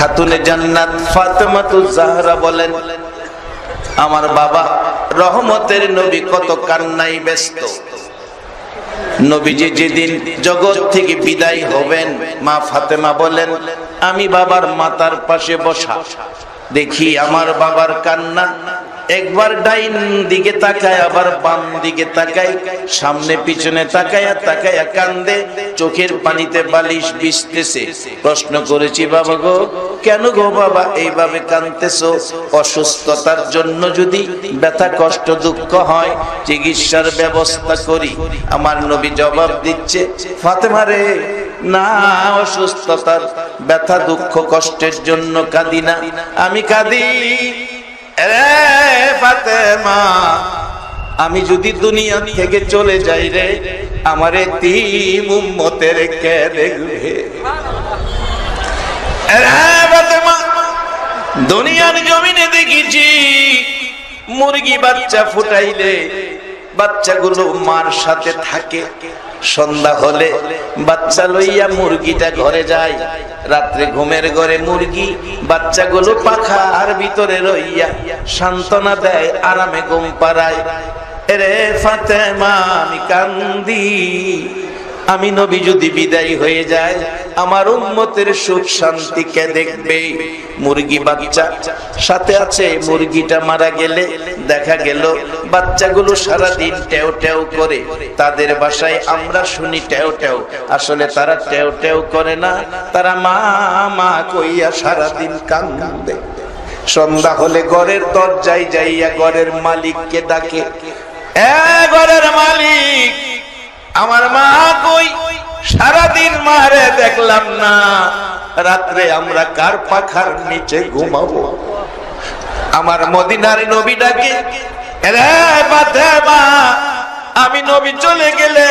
খাতুনে জান্নাত ফাতেমাতুজ জাহরা বলেন, আমার বাবা রহমতের নবী কত কান্নায় ব্যস্ত। নবীজি যেদিন জগৎ থেকে বিদায় হবেন, মা ফাতেমা বলেন, আমি বাবার মাথার পাশে বসা দেখি আমার বাবার কান্না। একবার ডাইন দিকে তাকায়, আবার বাম দিকে তাকায়, সামনে পিছনে তাকায়া তাকায়া কান্দে, চোখের পানিতে বালিশ ভিজতেছে। প্রশ্ন করেছি, বাবা গো কেন গো বাবা এইভাবে কাঁদতেছো? অসুস্থতার জন্য যদি ব্যথা কষ্ট দুঃখ হয় চিকিৎসার ব্যবস্থা করি। আমার নবী জবাব দিচ্ছে, ফাতেমা রে না, অসুস্থতার ব্যথা দুঃখ কষ্টের জন্য কাঁদি না, আমি কাঁদি রে ফাতেমা, আমি যদি দুনিয়া থেকে চলে যাই রে, আমার এতিম উম্মতের কে দেখবে? ফাতেমা, দুনিয়ার জমিনে দেখেছি মুরগি বাচ্চা ফুটাইলে বাচ্চাগুলো মার সাথে থাকে, সন্ধ্যা হলে বাচ্চা লইয়া মুরগিটা ঘরে যায়, রাত্রে ঘুমের ঘরে মুরগি বাচ্চাগুলো পাখার ভিতরে রইয়া সান্ত্বনা দেয়, আরামে ঘুম পাড়ায়। এরে ফাতেমা, আমি কান্দি, আমি নবী যদি বিদায় হয়ে যায় আমার উম্মতের সুখ শান্তি কে দেখবে? মুরগি বাচ্চা সাথে আছে, মুরগিটা মারা গেলে দেখা গেল বাচ্চাগুলো সারাদিন টেও টেও করে। তাদের বাসায় আমরা শুনি টেও টেও, আসলে তারা টেও টেও করে না, তারা মা মা কইয়া সারাদিন কান্দে। সন্ধ্যা হলে ঘরের দরজায় যাইয়া ঘরের মালিককে ডাকে, এ ঘরের মালিক, আমার মা কই? সারাদিন মারে দেখলাম না, রাত্রে আমরা কার পাখার নিচে ঘুমাবো? আমার মদিনার নবী ডাকে, রে ফাতেমা, আমি নবী চলে গেলে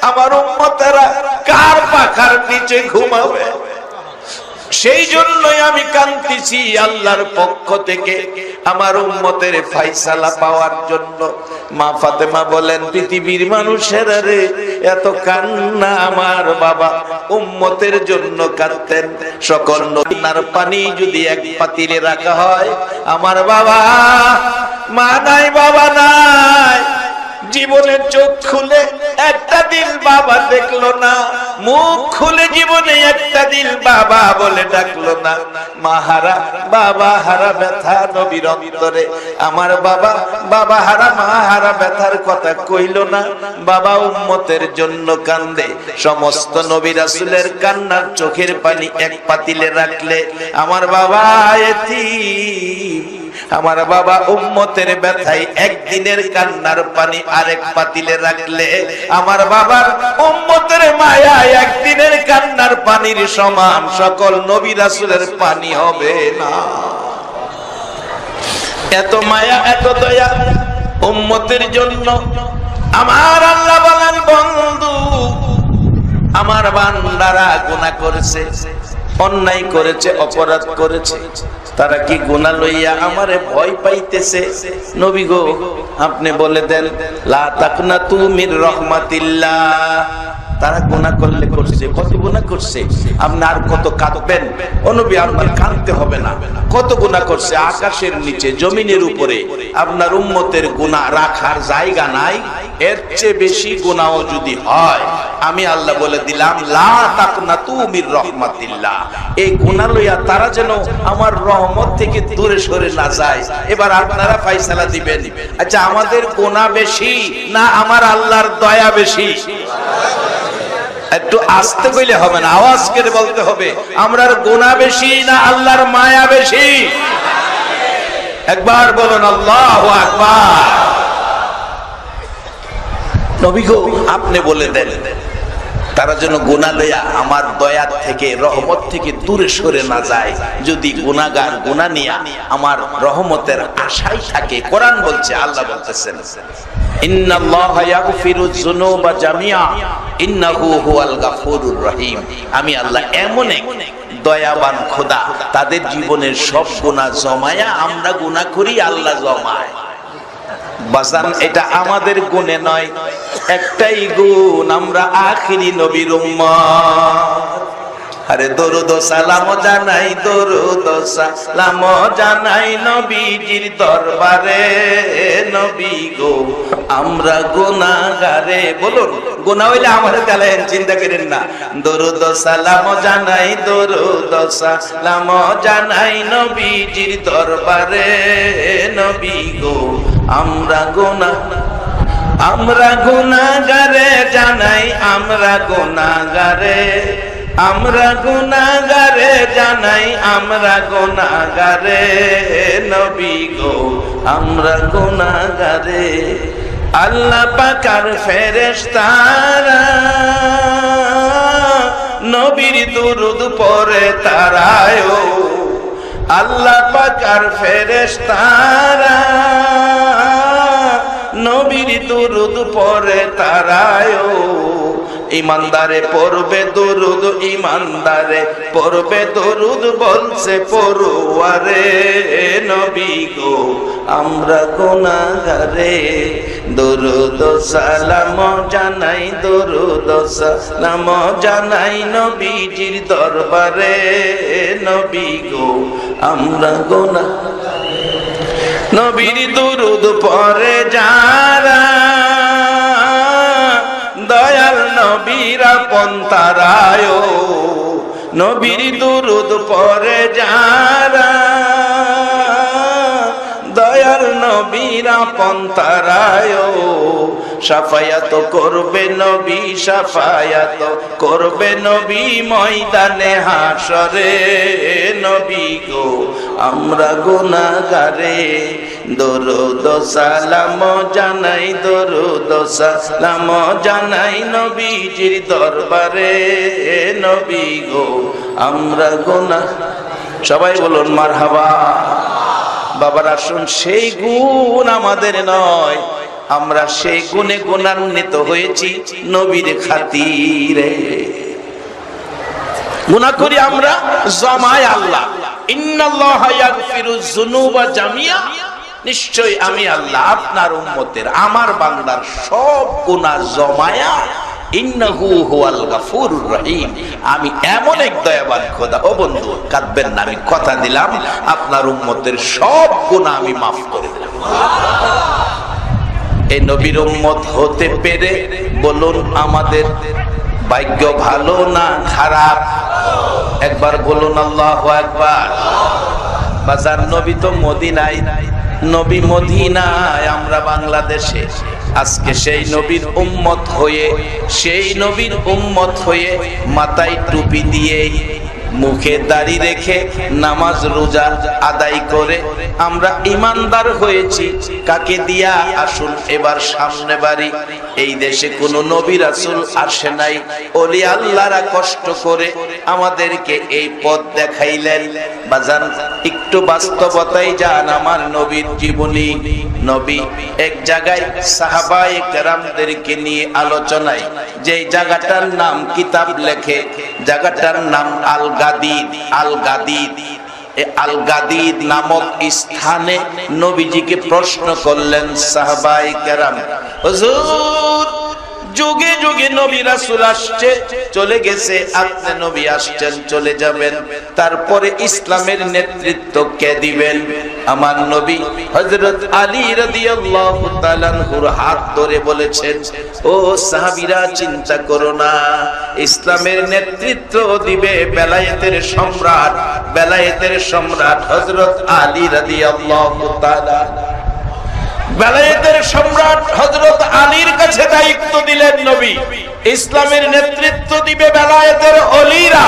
আমার উম্মতেরা কার পাখার নিচে ঘুমাবে? সেই জন্যই আমি কাঁদতেছি আল্লাহর পক্ষ থেকে আমার উম্মতের ফায়সালা পাওয়ার জন্য। মা ফাতেমা বলেন, পৃথিবীর মানুষেরা রে এত কান্না আমার বাবা উম্মতের জন্য কাঁদতেন। সকল নদীর পানি যদি এক পাতিলে রাখা হয়, আমার বাবা মা নাই বাবা নাই, জীবনের চোখ খুলে একটা দিন বাবা দেখলো না, মুখ খুলে জীবনে একটা দিন বাবা বলে ডাকলো না। মাহারা বাবা হারা ব্যথা নবীর অন্তরে, আমার বাবা বাবা হারা মা হারা ব্যথার কথা কইল না, বাবা উম্মতের জন্য কান্দে। সমস্ত নবী রাসূলের কান্নার চোখের পানি এক পাতিলে রাখলে আমার বাবা এতিম, আমার বাবা উম্মতের ব্যথায় একদিনের কান্নার পানি আরেক পাতিলে রাখলে আমার বাবার উম্মতের মায়া একদিনের কান্নার পানির সমান সকল নবী রাসূলের পানি হবে না। এত মায়া এত দয়া উম্মতের জন্য। আমার আল্লাহ বলেন, বন্ধু আমার বান্দারা গুনাহ করেছে, অন্যায় করেছে, অপরাধ করেছে, তারা কি গুনাহ লইয়া আমারে ভয় পাইতেছে? নবী গো আপনি বলে দেন, লা তাকনাতু মির রাহমাতিল্লাহ। তারা গুনাহ করলে করছে, কত গুনাহ করছে, আপনি আর কত কাঁদবেন? ও নবী আপনার কাঁদতে হবে না, কত গুনাহ করছে, আকাশের নিচে জমিনের উপরে আপনার উম্মতের গুনাহ রাখার জায়গা নাই। এর চেয়ে বেশি গুনাহ যদি হয়, আমি আল্লাহ বলে দিলাম, লা তাকনাতু মির রাহমাতিল্লাহ। এই গুনাহ লইয়া তারা যেন আমার রহমত থেকে দূরে সরে না যায়। এবার আপনারা ফয়সালা দিবেন, আচ্ছা আমাদের গুনাহ বেশি না আমার আল্লাহর দয়া বেশি? একটু আস্তে কইলে হবে না, আওয়াজ করে বলতে হবে, আমরার গুনাহ বেশি না আল্লাহর মায়া বেশি? একবার বলুন আল্লাহু আকবার। নবী গো আপনি বলে দেন, তারা যেন গুনাহ লইয়া আমার দয়া থেকে রহমত থেকে দূরে সরে না যায়। যদি গুনাহগার গুনাহ নিয়া আমার রহমতের আশায় থাকে, কোরআন বলছে, আল্লাহ বলতেছেন, ইন্নাল্লাহা ইয়াগফিরুয যুনুবা জামিআ ইন্নাহু হুয়াল গাফুরুর রহিম। আমি আল্লাহ এমন এক দয়াবান খোদা, তাদের জীবনের সব গুনাহ জমায়া আমরা গুনাহ করি, আল্লাহ জমায়। বাজান এটা আমাদের গুণে নয়, একটাই গুণ, আমরা আখিরি নবীর উম্মত। আরে দরুদ সালাম জানাই, দরুদ সালাম জানাই নবীজির দরবারে। নবী গো আমরা গুনাহগারে, বলুন গুনাহ হইলে আমার গালেন, চিন্তা করেন না। দরুদ সালাম জানাই, দরুদ সালাম জানাই নবীজির দরবারে। নবী গো আমরা গুনাহগারে জানাই, আমরা গুনাহগারে, আমরা গুনাহগারে জানাই, আমরা গুনাহগারে। নবী গো আমরা গুনাহগারে। আল্লাহ পাকের ফেরেশতারা নবীর দুরূদ পড়ে তারায়, আল্লাহ পাকের ফেরেশতারা নবীর দুরূদ পড়ে তারায়। ইমানদারে পড়বে দুরূদ, ইমানদারে পড়বে দুরূদ বলছে পড়ুয়ারে। নবী গো আমরা গুনাহগারে, দরুদ সালাম জানাই, দরুদ সালাম জানাই নবীজির দরবারে। নবী গো আমরা গুনাহগারে। নবীর দুরূদ পড়ে যারা দয়াল নবীর আপন তারায়। নবীর দুরূদ পড়ে যারা দয়াল নবীর আপন তারায়। শাফায়াত করবে নবী, শাফায়াত করবে নবী ময়দানে হাশরে। নবী গো আমরা গুনাহগারে, দরুদ সালাম জানাই, দরুদ সালাম জানাই নবীজির দরবারে। নবী গো আমরা গুনাহগারে। সবাই বলুন মারহাবা। বাবার আসুন, সেই গুণ আমাদের নয়, আমরা সেই গুণে গুণান্বিত হয়েছি নবীর খাতিরে। গুনাহ করি আমরা জমায় আল্লাহ, ইন্নাল্লাহা ইয়াগফিরুয যুনুবা জামিআ, নিশ্চয় আমি আল্লাহ আপনার উম্মতের, আমার বান্দার সব গুনাহ জমায়া, ইন্নাহু হুয়াল গাফুরুর রহিম, আমি এমন এক দয়াবান খোদা। ও বন্ধু কাঁদবেন না, আমি কথা দিলাম আপনার উম্মতের সব গুনাহ আমি মাফ করে দিলাম। এই নবীর উম্মত হতে পেরে বলুন আমাদের ভাগ্য ভালো না খারাপ? একবার বলুন আল্লাহু আকবার। বাজার নবী তো মদিনায়, নবী মদিনায়, আমরা বাংলাদেশে। আজকে সেই নবীর উম্মত হয়ে, সেই নবীর উম্মত হয়ে মাথায় টুপি দিয়ে, মুখে দাড়ি রেখে, নামাজ রোজা আদায় করে আমরা ইমানদার হয়েছি। কাকে দিয়া? আসুন এবার সামনে বাড়ি। এই দেশে কোনো নবী রাসূল আসে নাই, ওলি আল্লাহরা কষ্ট করে আমাদেরকে এই পথ দেখাইলেন। বাজান একটু বাস্তবতায় যান আমার নবীর জীবনী। নবী এক জায়গায় সাহাবায়ে কেরামদেরকে নিয়ে আলোচনায়, যেই জায়গাটার নাম কিতাব লেখে, জায়গাটার নাম আল গাদিদ। আল গাদিদ, আল গাদিদ নামক স্থানে নবীজিকে প্রশ্ন করলেন সাহাবায়ে কেরাম, হুজুর যুগে যুগে নবী রাসূল আসছে চলে গেছে, আপনি নবী আসছেন চলে যাবেন, তারপরে ইসলামের নেতৃত্ব কে দিবেন? আমার নবী হযরত আলী রাদিয়াল্লাহু তাআলা আনহুর হাত ধরে বলেছেন, ও সাহাবীরা চিন্তা করো না, ইসলামের নেতৃত্ব দিবে বেলায়েতের সম্রাট, বেলায়েতের সম্রাট হযরত আলী রাদিয়াল্লাহু তাআলা। বেলায়েতের সম্রাট হযরত আলীর কাছে দায়িত্ব দিলেন নবী, ইসলামের নেতৃত্ব দিবে বেলায়েতের ওলিরা।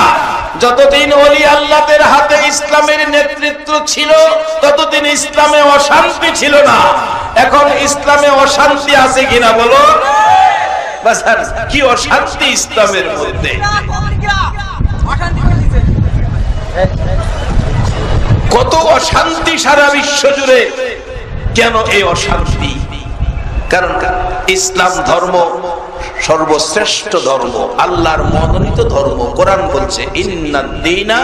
যতদিন ওলি আল্লাহদের হাতে ইসলামের নেতৃত্ব ছিল ততদিন ইসলামে অশান্তি ছিল না। এখন ইসলামে অশান্তি আছে কিনা বলো? বাজার কি অশান্তি ইসলামের মধ্যে! কত অশান্তি সারা বিশ্ব জুড়ে। কেন এই অশান্তি? কারণ ইসলাম ধর্ম সর্বশ্রেষ্ঠ ধর্ম, আল্লাহর মনোনীত ধর্ম। কোরআন বলছে ইন্নাদ-দীনা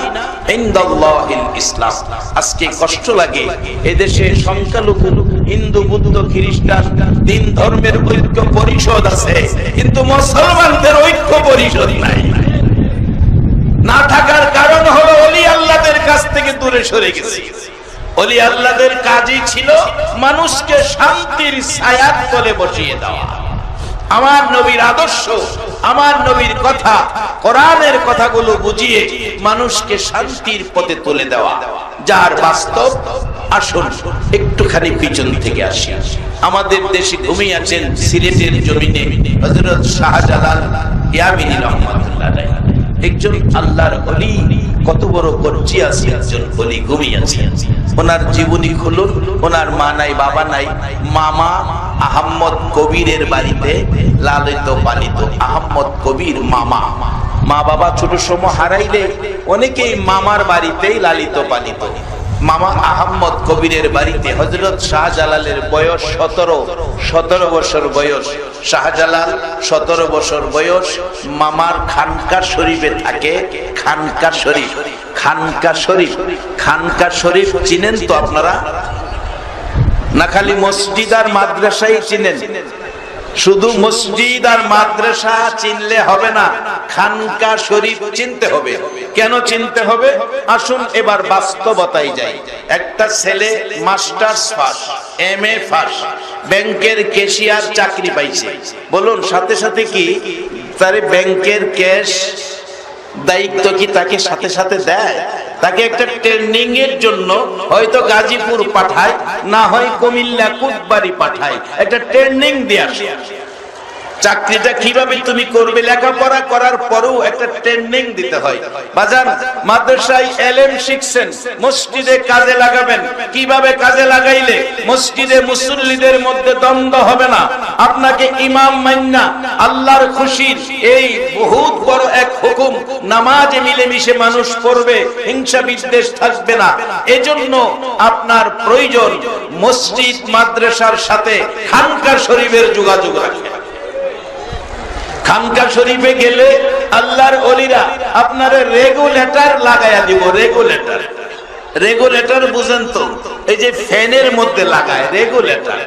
ইনদাল্লাহিল ইসলাম। আজকে কষ্ট লাগে, এদেশে সংখ্যালঘু হিন্দু, বুদ্ধ, খ্রিস্টান তিন ধর্মের ঐক্য পরিষদ আছে, কিন্তু মুসলমানদের ঐক্য পরিষদ নাই। না থাকার কারণ হলো ওলি আল্লাহদের কাছ থেকে দূরে সরে গেছে। ওলি আল্লাহদের কাজই ছিল মানুষকে শান্তির ছায়ার তলে বসিয়ে দেওয়া। আমার নবীর আদর্শ, আমার নবীর কথা, কোরআনের কথাগুলো বুঝিয়ে মানুষকে শান্তির পথে তুলে দেওয়া, যার বাস্তব। আসুন একটুখানি পিছন থেকে আসি। আমাদের দেশে ঘুমিয়ে আছেন সিলেটের জমিনে হযরত শাহজালাল ইয়ামিনী রহমাতুল্লাহ আলাইহি, একজন আল্লাহর ওলি, কত বড় গর্জিয়াস একজন ওলি ঘুমিয়ে আছেন। ওনার জীবনী খুলুন। ওনার মা নাই, বাবা নাই, মামা আহমদ কবিরের বাড়িতে লালিত পালিত। আহমদ কবির মামা, মা বাবা ছোট সময় হারাইলে অনেকেই মামার বাড়িতেই লালিত পালিত। মামা আহমদ কবিরের বাড়িতে হযরত শাহজালালের বয়স 17 বছর বয়স। শাহজালাল 17 বছর বয়স। মামার খানকা শরীফে থাকে। খানকা শরীফ, খানকা শরীফ, খানকা শরীফ চিনেন তো আপনারা? না খালি মসজিদ আর মাদ্রাসাই চিনেন? শুধু মসজিদ আর মাদ্রাসা চিনলে হবে না, খানকা শরীফ চিনতে হবে। কেন চিনতে হবে? আসুন এবার বাস্তবতায় যাই। একটা ছেলে মাস্টার্স পাস, MA পাস, ব্যাংকের ক্যাশিয়ার চাকরি পাইছে। বলুন সাথে সাথে কি তারে ব্যাংকের ক্যাশ দায়িত্ব কি তাকে সাথে সাথে দেয়? তাকে একটা ট্রেনিং এর জন্য হয়তো গাজীপুর পাঠায়, না হয় কুমিল্লা কুটবাড়ি পাঠায়, একটা ট্রেনিং দিয়ে আসে। চাকরিটা কিভাবে তুমি করবে, লেখাপড়া করার পরেও একটা ট্রেনিং দিতে হয়। বাজার মাদ্রাসায় এলেম শিখছেন, মসজিদে কাজে লাগাবেন। কিভাবে কাজে লাগাইলে মসজিদে মুসল্লিদের মধ্যে দ্বন্দ্ব হবে না, আপনাকে ইমাম মান্না আল্লাহর খুশির এই বহুত বড় এক হুকুম, নামাজে মিলেমিশে মানুষ পড়বে, হিংসা বিদ্বেষ থাকবে না। এজন্য আপনার প্রয়োজন মসজিদ মাদ্রাসার সাথে খানকা শরীফের যোগাযোগ রাখা। খানকা শরীফে গেলে আল্লাহর ওলিরা আপনারে রেগুলেটর লাগায়া দিব। রেগুলেটর, রেগুলেটর বুঝেন তো? এই যে ফ্যানের মধ্যে লাগায় রেগুলেটর।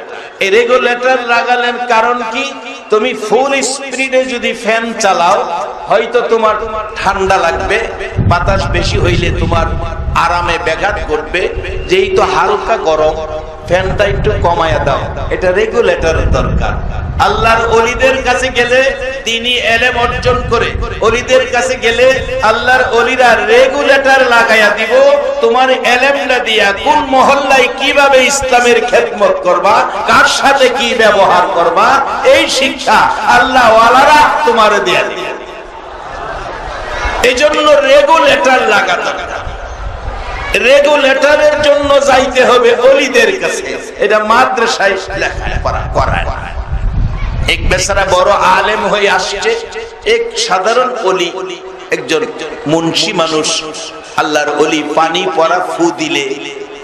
এই রেগুলেটর লাগালেন কারণ কি? তুমি ফুল স্পিডে যদি ফ্যান চালাও হয়তো তোমার ঠান্ডা লাগবে, বাতাস বেশি হইলে তোমার আরামে ব্যাঘাত ঘটবে। যেই তো হালকা গরম, ফ্যানটা একটু কমায়া দাও। এটা রেগুলেটরের দরকার। আল্লাহর ওলিদের কাছে গেলে তিনি এলেম অর্জন করে, ওলিদের কাছে গেলে আল্লাহর ওলিরা রেগুলেটর লাগায়া দিব। তোমার এলেমটা দিয়া কোন মহল্লায় কিভাবে ইসলামের খেদমত করবা, কার সাথে কি ব্যবহার করবা, এই শিক্ষা আল্লাহ ওয়ালারা তোমার দিয়া দিবে। এজন্য রেগুলেটর লাগাতে হবে। রেগুলেটরের জন্য যাইতে হবে ওলিদের কাছে। এটা মাদ্রাসায় লেখাপড়া করায়। এক বেচারা বড় আলেম হয়ে আসছে, এক সাধারণ ওলি, একজন মুন্সি মানুষ, আল্লাহর ওলি, পানি পড়া ফু দিলে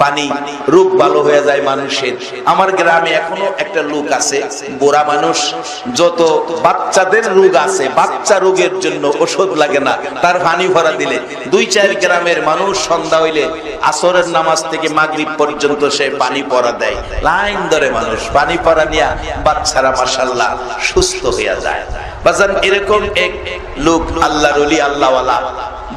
পানি রূপ ভালো হয়ে যায় মানুষের। আমার গ্রামে এখনো একটা লোক আছে, বুড়া মানুষ, যত বাচ্চাদের রোগ আছে, বাচ্চা রোগের জন্য ওষুধ লাগে না, তার পানি ভরা দিলে 2-4 গ্রামের মানুষ সন্ধ্যা হইলে আসরের নামাজ থেকে মাগরিব পর্যন্ত সে পানি পড়া দেয়। লাইন ধরে মানুষ পানি পড়া নিয়ে বাচ্চারা মাশাআল্লাহ সুস্থ হয়ে যায়। বাজান এরকম এক লোক আল্লাহর ওলি, আল্লাহওয়ালা,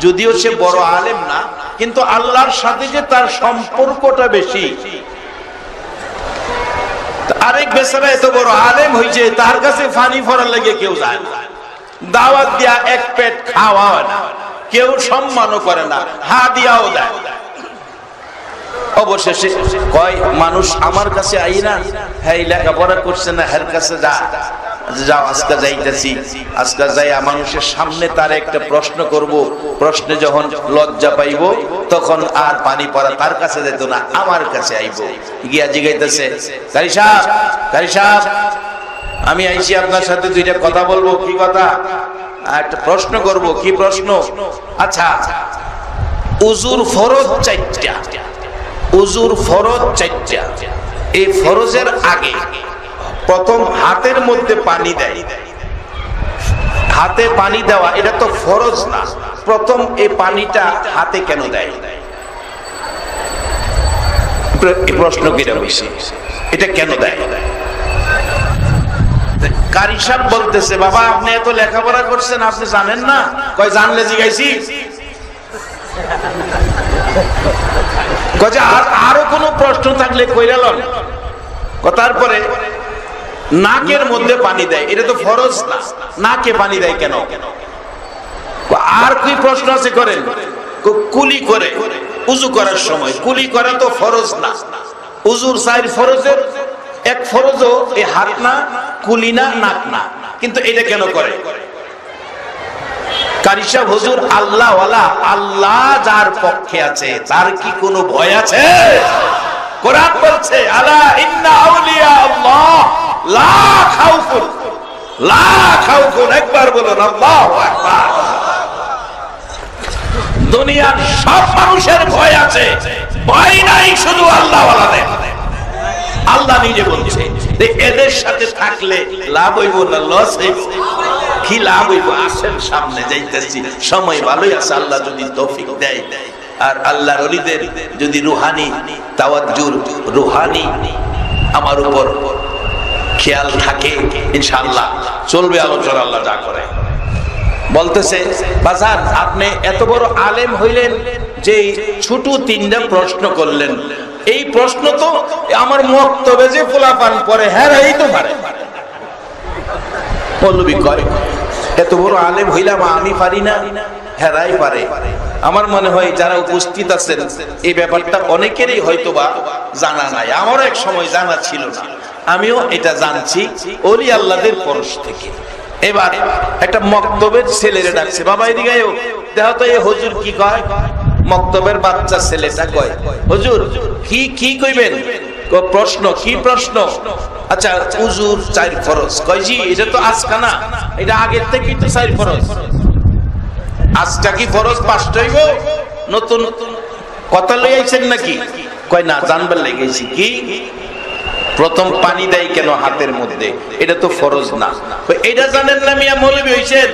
যদিও সে বড় আলেম না, কিন্তু আল্লাহর সাথে যে তার সম্পর্কটা বেশি। আরেক বেচারা এত বড় আলেম হয়েছে, তার কাছে পানি ভরা লেগে কেউ যায় না, দাওয়াত দিয়া এক পেট খাওয়া হয় না, কেউ সম্মানও করে না, হাদিয়াও দেয়। অবশেষে কয় মানুষ আমার কাছে আই না, হ্যাঁ লেখাপড়া করছে না, হের কাছে যাও, আজকে যাইতেছি। আজকে যাই মানুষের সামনে তার একটা প্রশ্ন করব, প্রশ্নে যখন লজ্জা পাইব তখন আর পানি পড়া তার কাছে যেত না, আমার কাছে আইব। গিয়া জিগাইতেছে, কারি সাহেব, কারি সাহেব, আমি আইছি আপনার সাথে 2টা কথা বলবো। কি কথা? একটা প্রশ্ন করব। কি প্রশ্ন? আচ্ছা, উজুর ফরজ 4টা, উজুর ফরজ 4টা। এই ফরজের আগে প্রথম হাতের মধ্যে পানি দেয়, হাতে পানি দেওয়া এটা তো ফরজ না, প্রথম এই পানিটা হাতে কেন দেয়? প্রশ্ন কিরা হইছে, এটা কেন দেয়? কারি সাহেব বলতেছে, বাবা আপনি এত লেখাপড়া করছেন, আপনি জানেন না? কয় জানলে জিগাইছি। আরো কোনো প্রশ্ন থাকলে কইরালন। তারপরে নাকের মধ্যে পানি দেয়, এটা তো ফরজ না, নাকে পানি দেয় কেন? আর কি প্রশ্ন আছে করেন? কুলি করে উজু করার সময়, কুলি করা তো ফরজ না। উজুর 4 ফরজের এক ফরজও এই হাত না, কুলি না, নাক না, কিন্তু এটা কেন করে? কারি সাহেব হুজুর আল্লাহ ওয়ালা, আল্লাহ যার পক্ষে আছে তার কি কোনো ভয় আছে? কোরআন বলছে আলা ইন্না আউলিয়া আল্লাহ লা খাউফুন, লা খাউফুন, একবার বলুন আল্লাহু আকবার। দুনিয়ার সব মানুষের ভয় আছে, ভয় নাই শুধু আল্লাহ ওয়ালাদের। আল্লাহ নিজে বলছে এদের সাথে থাকলে লাভ হইব না লস হইব? কি লাভ হইব? আসেন সামনে যাইতেছি, সময় ভালোই আছে, আল্লাহ যদি তৌফিক দেয়। আর আল্লাহর ওলিদের যদি রুহানি তাওয়াজ্জুর, রুহানি আমার উপর খেয়াল থাকে, ইনশাআল্লাহ চলবে আলোচনা। আল্লাহ যা করে বলতেছে, বাজার আপনি এত বড় আলেম হইলেন যে ছোট 3টা প্রশ্ন করলেন, এই প্রশ্ন তো আমার মক্তবে যে পোলাপান পরে হেরাই তো পারে। মৌলবী কয় এত বড় আলেম হইলাম আমি পারি না, হেরাই পারে। আমার মনে হয় যারা উপস্থিত আছেন এই ব্যাপারটা অনেকেরই হয়তোবা জানা নাই, আমারও এক সময় জানা ছিল না, আমিও এটা জানছি ওলি আল্লাহদের পরশ থেকে। এবার একটা মক্তবের ছেলেরে ডাকছে, বাবা এদিকে আয়ো, দেখো তো এই হুজুর কি কয়। মক্তবের বাচ্চা ছেলেটা কয়, হুজুর কি কইবেন? প্রশ্ন কি প্রশ্ন? আচ্ছা উজুর 4 ফরজ। কয় জি এটা তো আজকা না, এটা আগের থেকেই তো 4 ফরজ। আজকা কি ফরজ 5টা হইব? নতুন কথা লই আইছেন নাকি? কয় না, জানবার লেগেছি। কি? প্রথম পানি দেয় কেন হাতের মধ্যে? এটা তো ফরজ না। এটা জানেন না মিয়া মৌলবী হইছেন?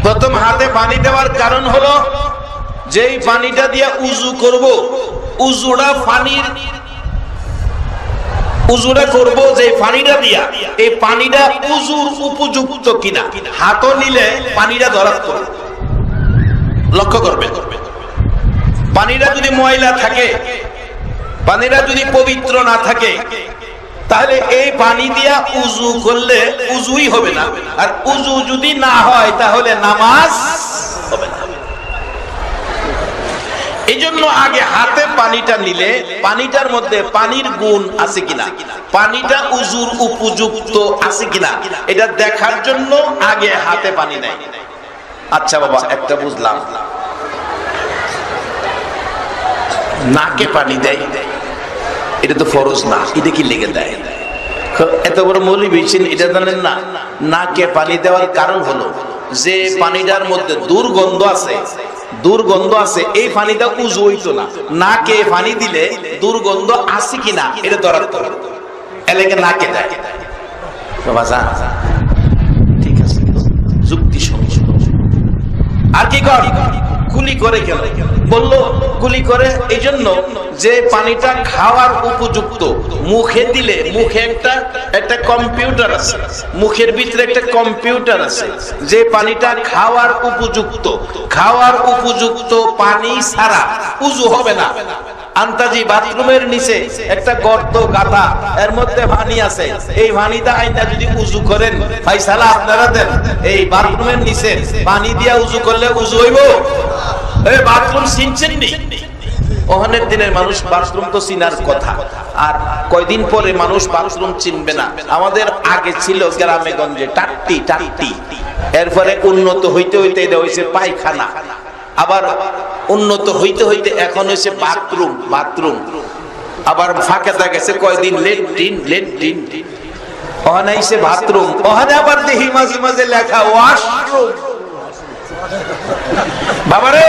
প্রথম হাতে পানি দেওয়ার কারণ হলো যেই পানিটা দিয়া উজু করব, উজুটা করব যে পানিটা দিয়া, এই পানিটা উজুর উপযুক্ত কিনা হাতও নিলে পানিটা ধরা পড়বে। লক্ষ্য করবে, পানিটা যদি ময়লা থাকে, পানিটা যদি পবিত্র না থাকে, তাহলে এই পানি দিয়া উজু করলে উজুই হবে না। আর উজু যদি না হয় তাহলে নামাজ হবে না। এই জন্য আগে হাতে পানিটা নিলে পানিটার মধ্যে পানির গুণ আছে কিনা, পানিটা উজুর উপযুক্ত আছে কিনা, এটা দেখার জন্য আগে হাতে পানি নেয়। আচ্ছা বাবা একটা বুঝলাম, নাকে পানি দেয় এটা তো ফরজ না, এটা কি লেগে দেয়? এত বড় মৌলবী ছিলেন, এটা জানেন না? নাকে পানি দেওয়ার কারণ হলো যে পানিটার মধ্যে দুর্গন্ধ আছে, দুর্গন্ধ আছে, এই পানিটা উজু হইতো না। নাকে পানি দিলে দুর্গন্ধ আছে কিনা এটা ধরার পর এলাকা নাকে দেয়। ঠিক আছে, যুক্তি সঙ্গে। আর কি কর? কুলি করে কেন বললো? কুলি করে এই জন্য যে পানিটা খাওয়ার উপযুক্ত, মুখে দিলে, মুখে একটা কম্পিউটার আছে, মুখের ভিতরে একটা কম্পিউটার আছে, যে পানিটা খাওয়ার উপযুক্ত, খাওয়ার উপযুক্ত পানি ছাড়া উজু হবে না। আন্তাজি বাথরুমের নিচে একটা গর্ত গাঁথা, এর মধ্যে পানি আছে, এই পানিটা আইনা যদি উজু করেন, ফাইসালা আপনারা দেন, এই বাথরুমের নিচে পানি দিয়া উজু করলে উজু হইব? এই বাথরুম চিনছেন নি? ওখানের দিনের মানুষ বাথরুম তো চিনার কথা, আর কয়দিন পরে মানুষ বাথরুম চিনবে না। আমাদের আগে ছিল গ্রামে গঞ্জে টাট্টি, এরপরে উন্নত হইতে হইতে এটা হয়েছে পায়খানা, আবার উন্নত হইতে হইতে এখন হয়েছে বাথরুম, আবার ফাঁকে গেছে কয়দিন লেট্রিন, ওখানে এসে বাথরুম, ওখানে আবার দেখি মাঝে মাঝে লেখা ওয়াশরুম। বাবারে,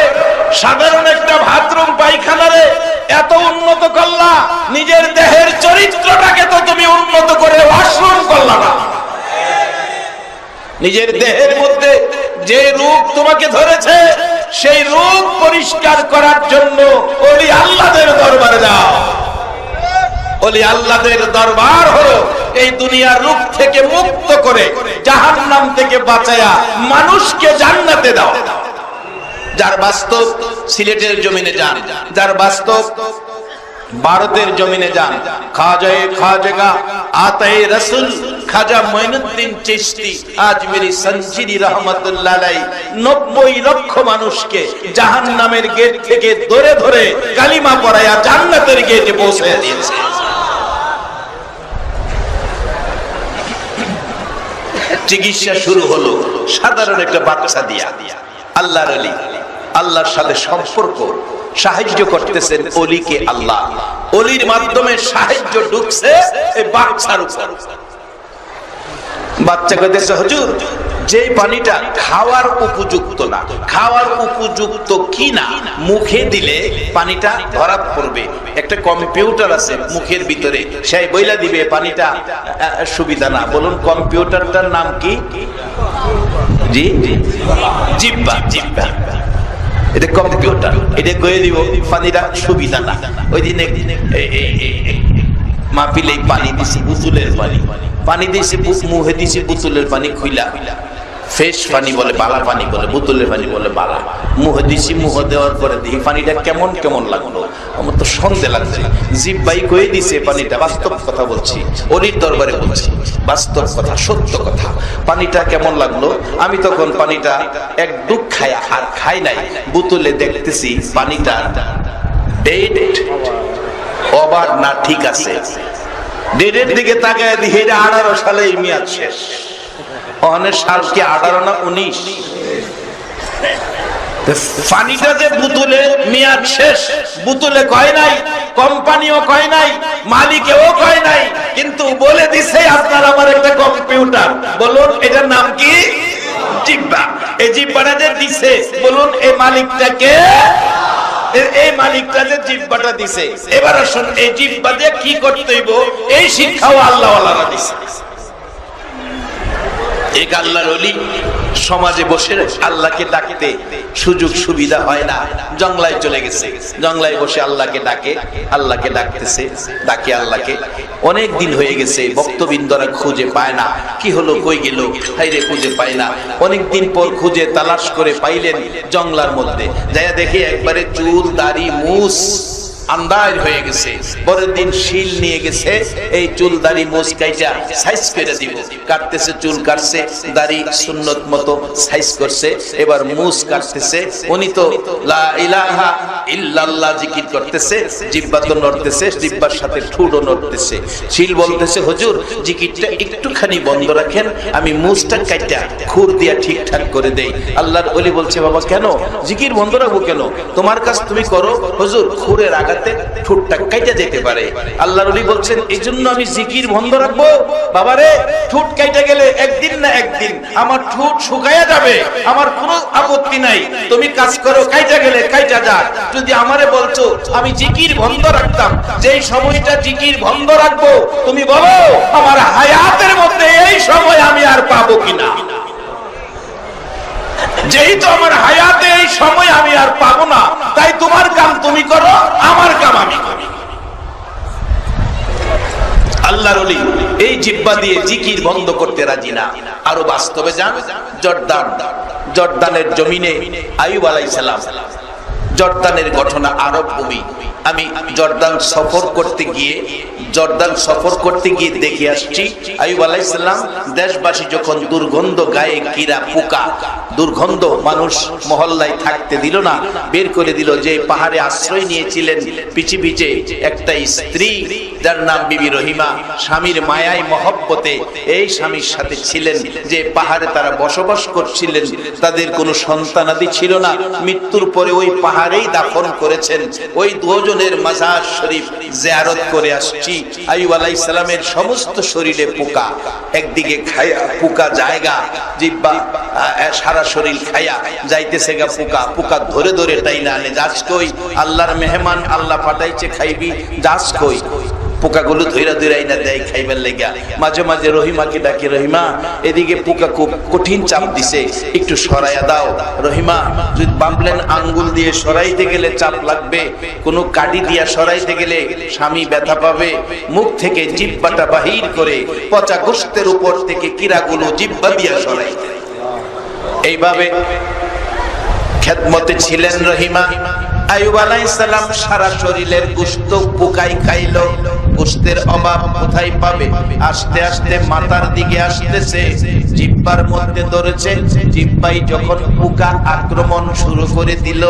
সাধারণ একটা বাথরুম পায়খানারে এত উন্নত করলা, নিজের দেহের চরিত্রটাকে তো তুমি উন্নত করে ওয়াশরুম করলা না। নিজের দেহের মধ্যে যে রোগ তোমাকে ধরেছে সেই রোগ পরিষ্কার করার জন্য ওলি আল্লাহদের দরবারে যাও। ওলি আল্লাহদের দরবার হলো এই দুনিয়ার রোগ থেকে মুক্ত করে জাহান্নাম থেকে বাঁচায়া মানুষকে জান্নাতে দাও। যার বাস্তব সিলেটের জমিনে যান, যার বাস্তব ভারতের জমিনে যান, খাজা আতায়ে রাসূল খাজা মঈনুদ্দিন চিশতি আজমিরি সঞ্জিরি রাহমাতুল্লাহ আলাইহি 90 লক্ষ মানুষকে জাহান্নামের গেট থেকে ধরে ধরে কালিমা পড়ায়া জান্নাতের গেটে পৌঁছে দিয়েছে। চিকিৎসা শুরু হলো সাধারণ একটা বাচ্চা দিয়া। আল্লাহর ওলি, আল্লাহর সাথে সম্পর্ক, সাহায্য করতেছেন ওলিকে আল্লাহ, ওলির মাধ্যমে সাহায্য ঢুকছে এই বাচ্চার উপর। বাচ্চা কইতেছে হুজুর যে পানিটা খাওয়ার উপযুক্ত না, খাওয়ার উপযুক্ত কি না মুখে দিলে পানিটা ধরা পড়বে, একটা কম্পিউটার আছে মুখের ভিতরে, সেই বইলা দিবে পানিটা সুবিধা না। বলুন কম্পিউটারটার নাম কি? জি জিহ্বা। জিহ্বা এটা কম্পিউটার, এটা কয়ে দিব পানিটা সুবিধা না। ওই দিনে মাপিলে পানি দিছি বুতুলের পানি, পানি দিছি মুহে দিছি বুতুলের পানি খুইলা, ফ্রেশ পানি বলে বালা পানি বলে, বোতলের পানি বলে বালা। মুহে দিছি, মুহ দেওয়ার পরে দেখি পানিটা কেমন কেমন লাগলো, আমার তো সন্দেহ লাগছে। জিহ্বাই কয়ে দিছে পানিটা, বাস্তব কথা বলছি, ওলির দরবারে বলছি, বাস্তব কথা, সত্য কথা। পানিটা কেমন লাগলো, আমি তখন পানিটা এক ডুব খায়া আর খাই নাই, বোতলে দেখতেছি পানিটা ডেট ওভার না ঠিক আছে। ডেটের দিকে তাকায় দেখি এটা 18 সালে মেয়াদ শেষ। অনেক সাল কি 18 না 19? পানিটা যে বোতলে মেয়াদ শেষ, বোতলে কয় নাই, কোম্পানিও কয় নাই, মালিকেও কয় নাই, কিন্তু বলে দিছে আপনার আমার একটা কম্পিউটার। বলুন এটার নাম কি? জিহ্বা। এই জিহ্বাটা যে দিছে, বলুন এই মালিকটাকে, এই মালিকটা যে জিহ্বাটা দিছে, এবার আসুন এই জিহ্বা দিয়ে কি করতে হইব এই শিক্ষাও আল্লাহ ওয়ালারা দিছে। এক আল্লাহর ওলি সমাজে বসে আল্লাহকে ডাকতে সুযোগ সুবিধা হয় না, জঙ্গলায় চলে গেছে, জঙ্গলায় বসে আল্লাহকে ডাকে, আল্লাহকে ডাকতেছে, ডাকে আল্লাহকে। অনেক দিন হয়ে গেছে, ভক্তবৃন্দরা খুঁজে পায় না, কি হলো কই গেল, হাইরে খুঁজে পায় না। অনেক দিন পর খুঁজে তালাশ করে পাইলেন জঙ্গলার মধ্যে, যাইয়া দেখে একবারে চুল দাড়ি মুছ আন্দাজ হয়ে গেছে। পরের দিন শিল নিয়ে গেছে, এই চুল দাড়ি মুছ কাইটা সাইজ করে দিব। কাটতেছে, চুল কাটছে, দাড়ি সুন্নত মতো সাইজ করছে, এবার মুছ কাটতেছে। উনি তো লা ইলাহা ইল্লাল্লাহ জিকির করতেছে, জিহ্বা তো নড়তেছে, জিহ্বার সাথে ঠোঁটও নড়তেছে। শিল বলতেছে হুজুর জিকিরটা একটুখানি বন্ধ রাখেন, আমি মুছটা কাইটা খুর দিয়া ঠিকঠাক করে দেই। আল্লাহর ওলি বলছে বাবা কেন জিকির বন্ধ রাখবো কেন, তোমার কাজ তুমি করো, হুজুর খুরের আঘাতে ঠোঁটটা কাইটা যেতে পারে। আল্লাহর ওলি বলছেন এই জন্য আমি জিকির বন্ধ রাখবো? বাবারে ঠোঁট কাইটা গেলে একদিন না একদিন আমার ঠোঁট শুকায়া যাবে, আমার কোনো আপত্তি নাই, তুমি কাজ করো, কাইটা গেলে কাইটা যাক। যদি আমারে বলছো আমি জিকির বন্ধ রাখতাম, যেই সময়টা জিকির বন্ধ রাখবো তুমি বলো আমার হায়াতের মধ্যে এই সময় আমি আর পাবো কিনা। যেহেতু আমার হায়াতে এই সময় আমি আর পাবো না, তাই তোমার কাম তুমি করো, আমার কাম আমি করি। আল্লাহর ওলি এই জিহ্বা দিয়ে জিকির বন্ধ করতে রাজি না। আরো বাস্তবে যান, জর্দানের জমিনে আইয়ুব আলাইহিস সালাম, জর্দানের ঘটনা, আরব ভূমি। আমি জর্দান সফর করতে গিয়ে দেখে আসছি আইয়ুব আলাইহিস সালাম দেশবাসী যখন দুর্গন্ধ, গায়ে কিরা পোকা, দুর্গন্ধ, মানুষ মহল্লায় থাকতে দিল না, বের করে দিল। যে পাহাড়ে আশ্রয় নিয়েছিলেন পিছে পিছে একটা স্ত্রী যার নাম বিবি রহিমা, স্বামীর মায়ায় মহব্বতে এই স্বামীর সাথে ছিলেন, যে পাহাড়ে তারা বসবাস করছিলেন, তাদের কোনো সন্তানাদি ছিল না, মৃত্যুর পরে ওই পাহাড়েই দাফন করেছেন। ওই দুজনের মাজার শরীফ জিয়ারত করে আসছি। আইয়ুব আলাইহিস সালামের সমস্ত শরীরে পোকা, একদিকে খায়া পোকা জায়গা, জিহ্বা সারা শরীর খায়া যাইতেছে গা পোকা, পোকা ধরে ধরে টাইনা আনে, যাস কই আল্লাহর মেহমান, আল্লাহ পাঠাইছে খাইবি, যাস কই। পোকাগুলো ধইরা ধইরা আইনা দেয় খাইবার লাগা। মাঝে মাঝে রহিমাকে ডাকে, রহিমা এদিকে পোকা খুব কঠিন চাপ দিছে, একটু সরাইয়া দাও। রহিমা যদি বামলেন আঙ্গুল দিয়ে সরাইতে গেলে চাপ লাগবে, কোনো কাঠি দিয়া সরাইতে গেলে স্বামী ব্যথা পাবে। মুখ থেকে জিহ্বাটা বাহির করে পচা গোশতের উপর থেকে কিরাগুলো জিহ্বা দিয়া সরাইতে, এইভাবে খেদমতে ছিলেন রহিমা। আইয়ুব আলাইহিস সালাম সারা শরীরের গোশত পোকাই খাইলো, গোশতের অভাব কোথায় পাবে? আস্তে আস্তে মাথার দিকে আসতেছে, জিহ্বার মধ্যে ধরেছে, জিহ্বাই যখন পোকা আক্রমণ শুরু করে দিল,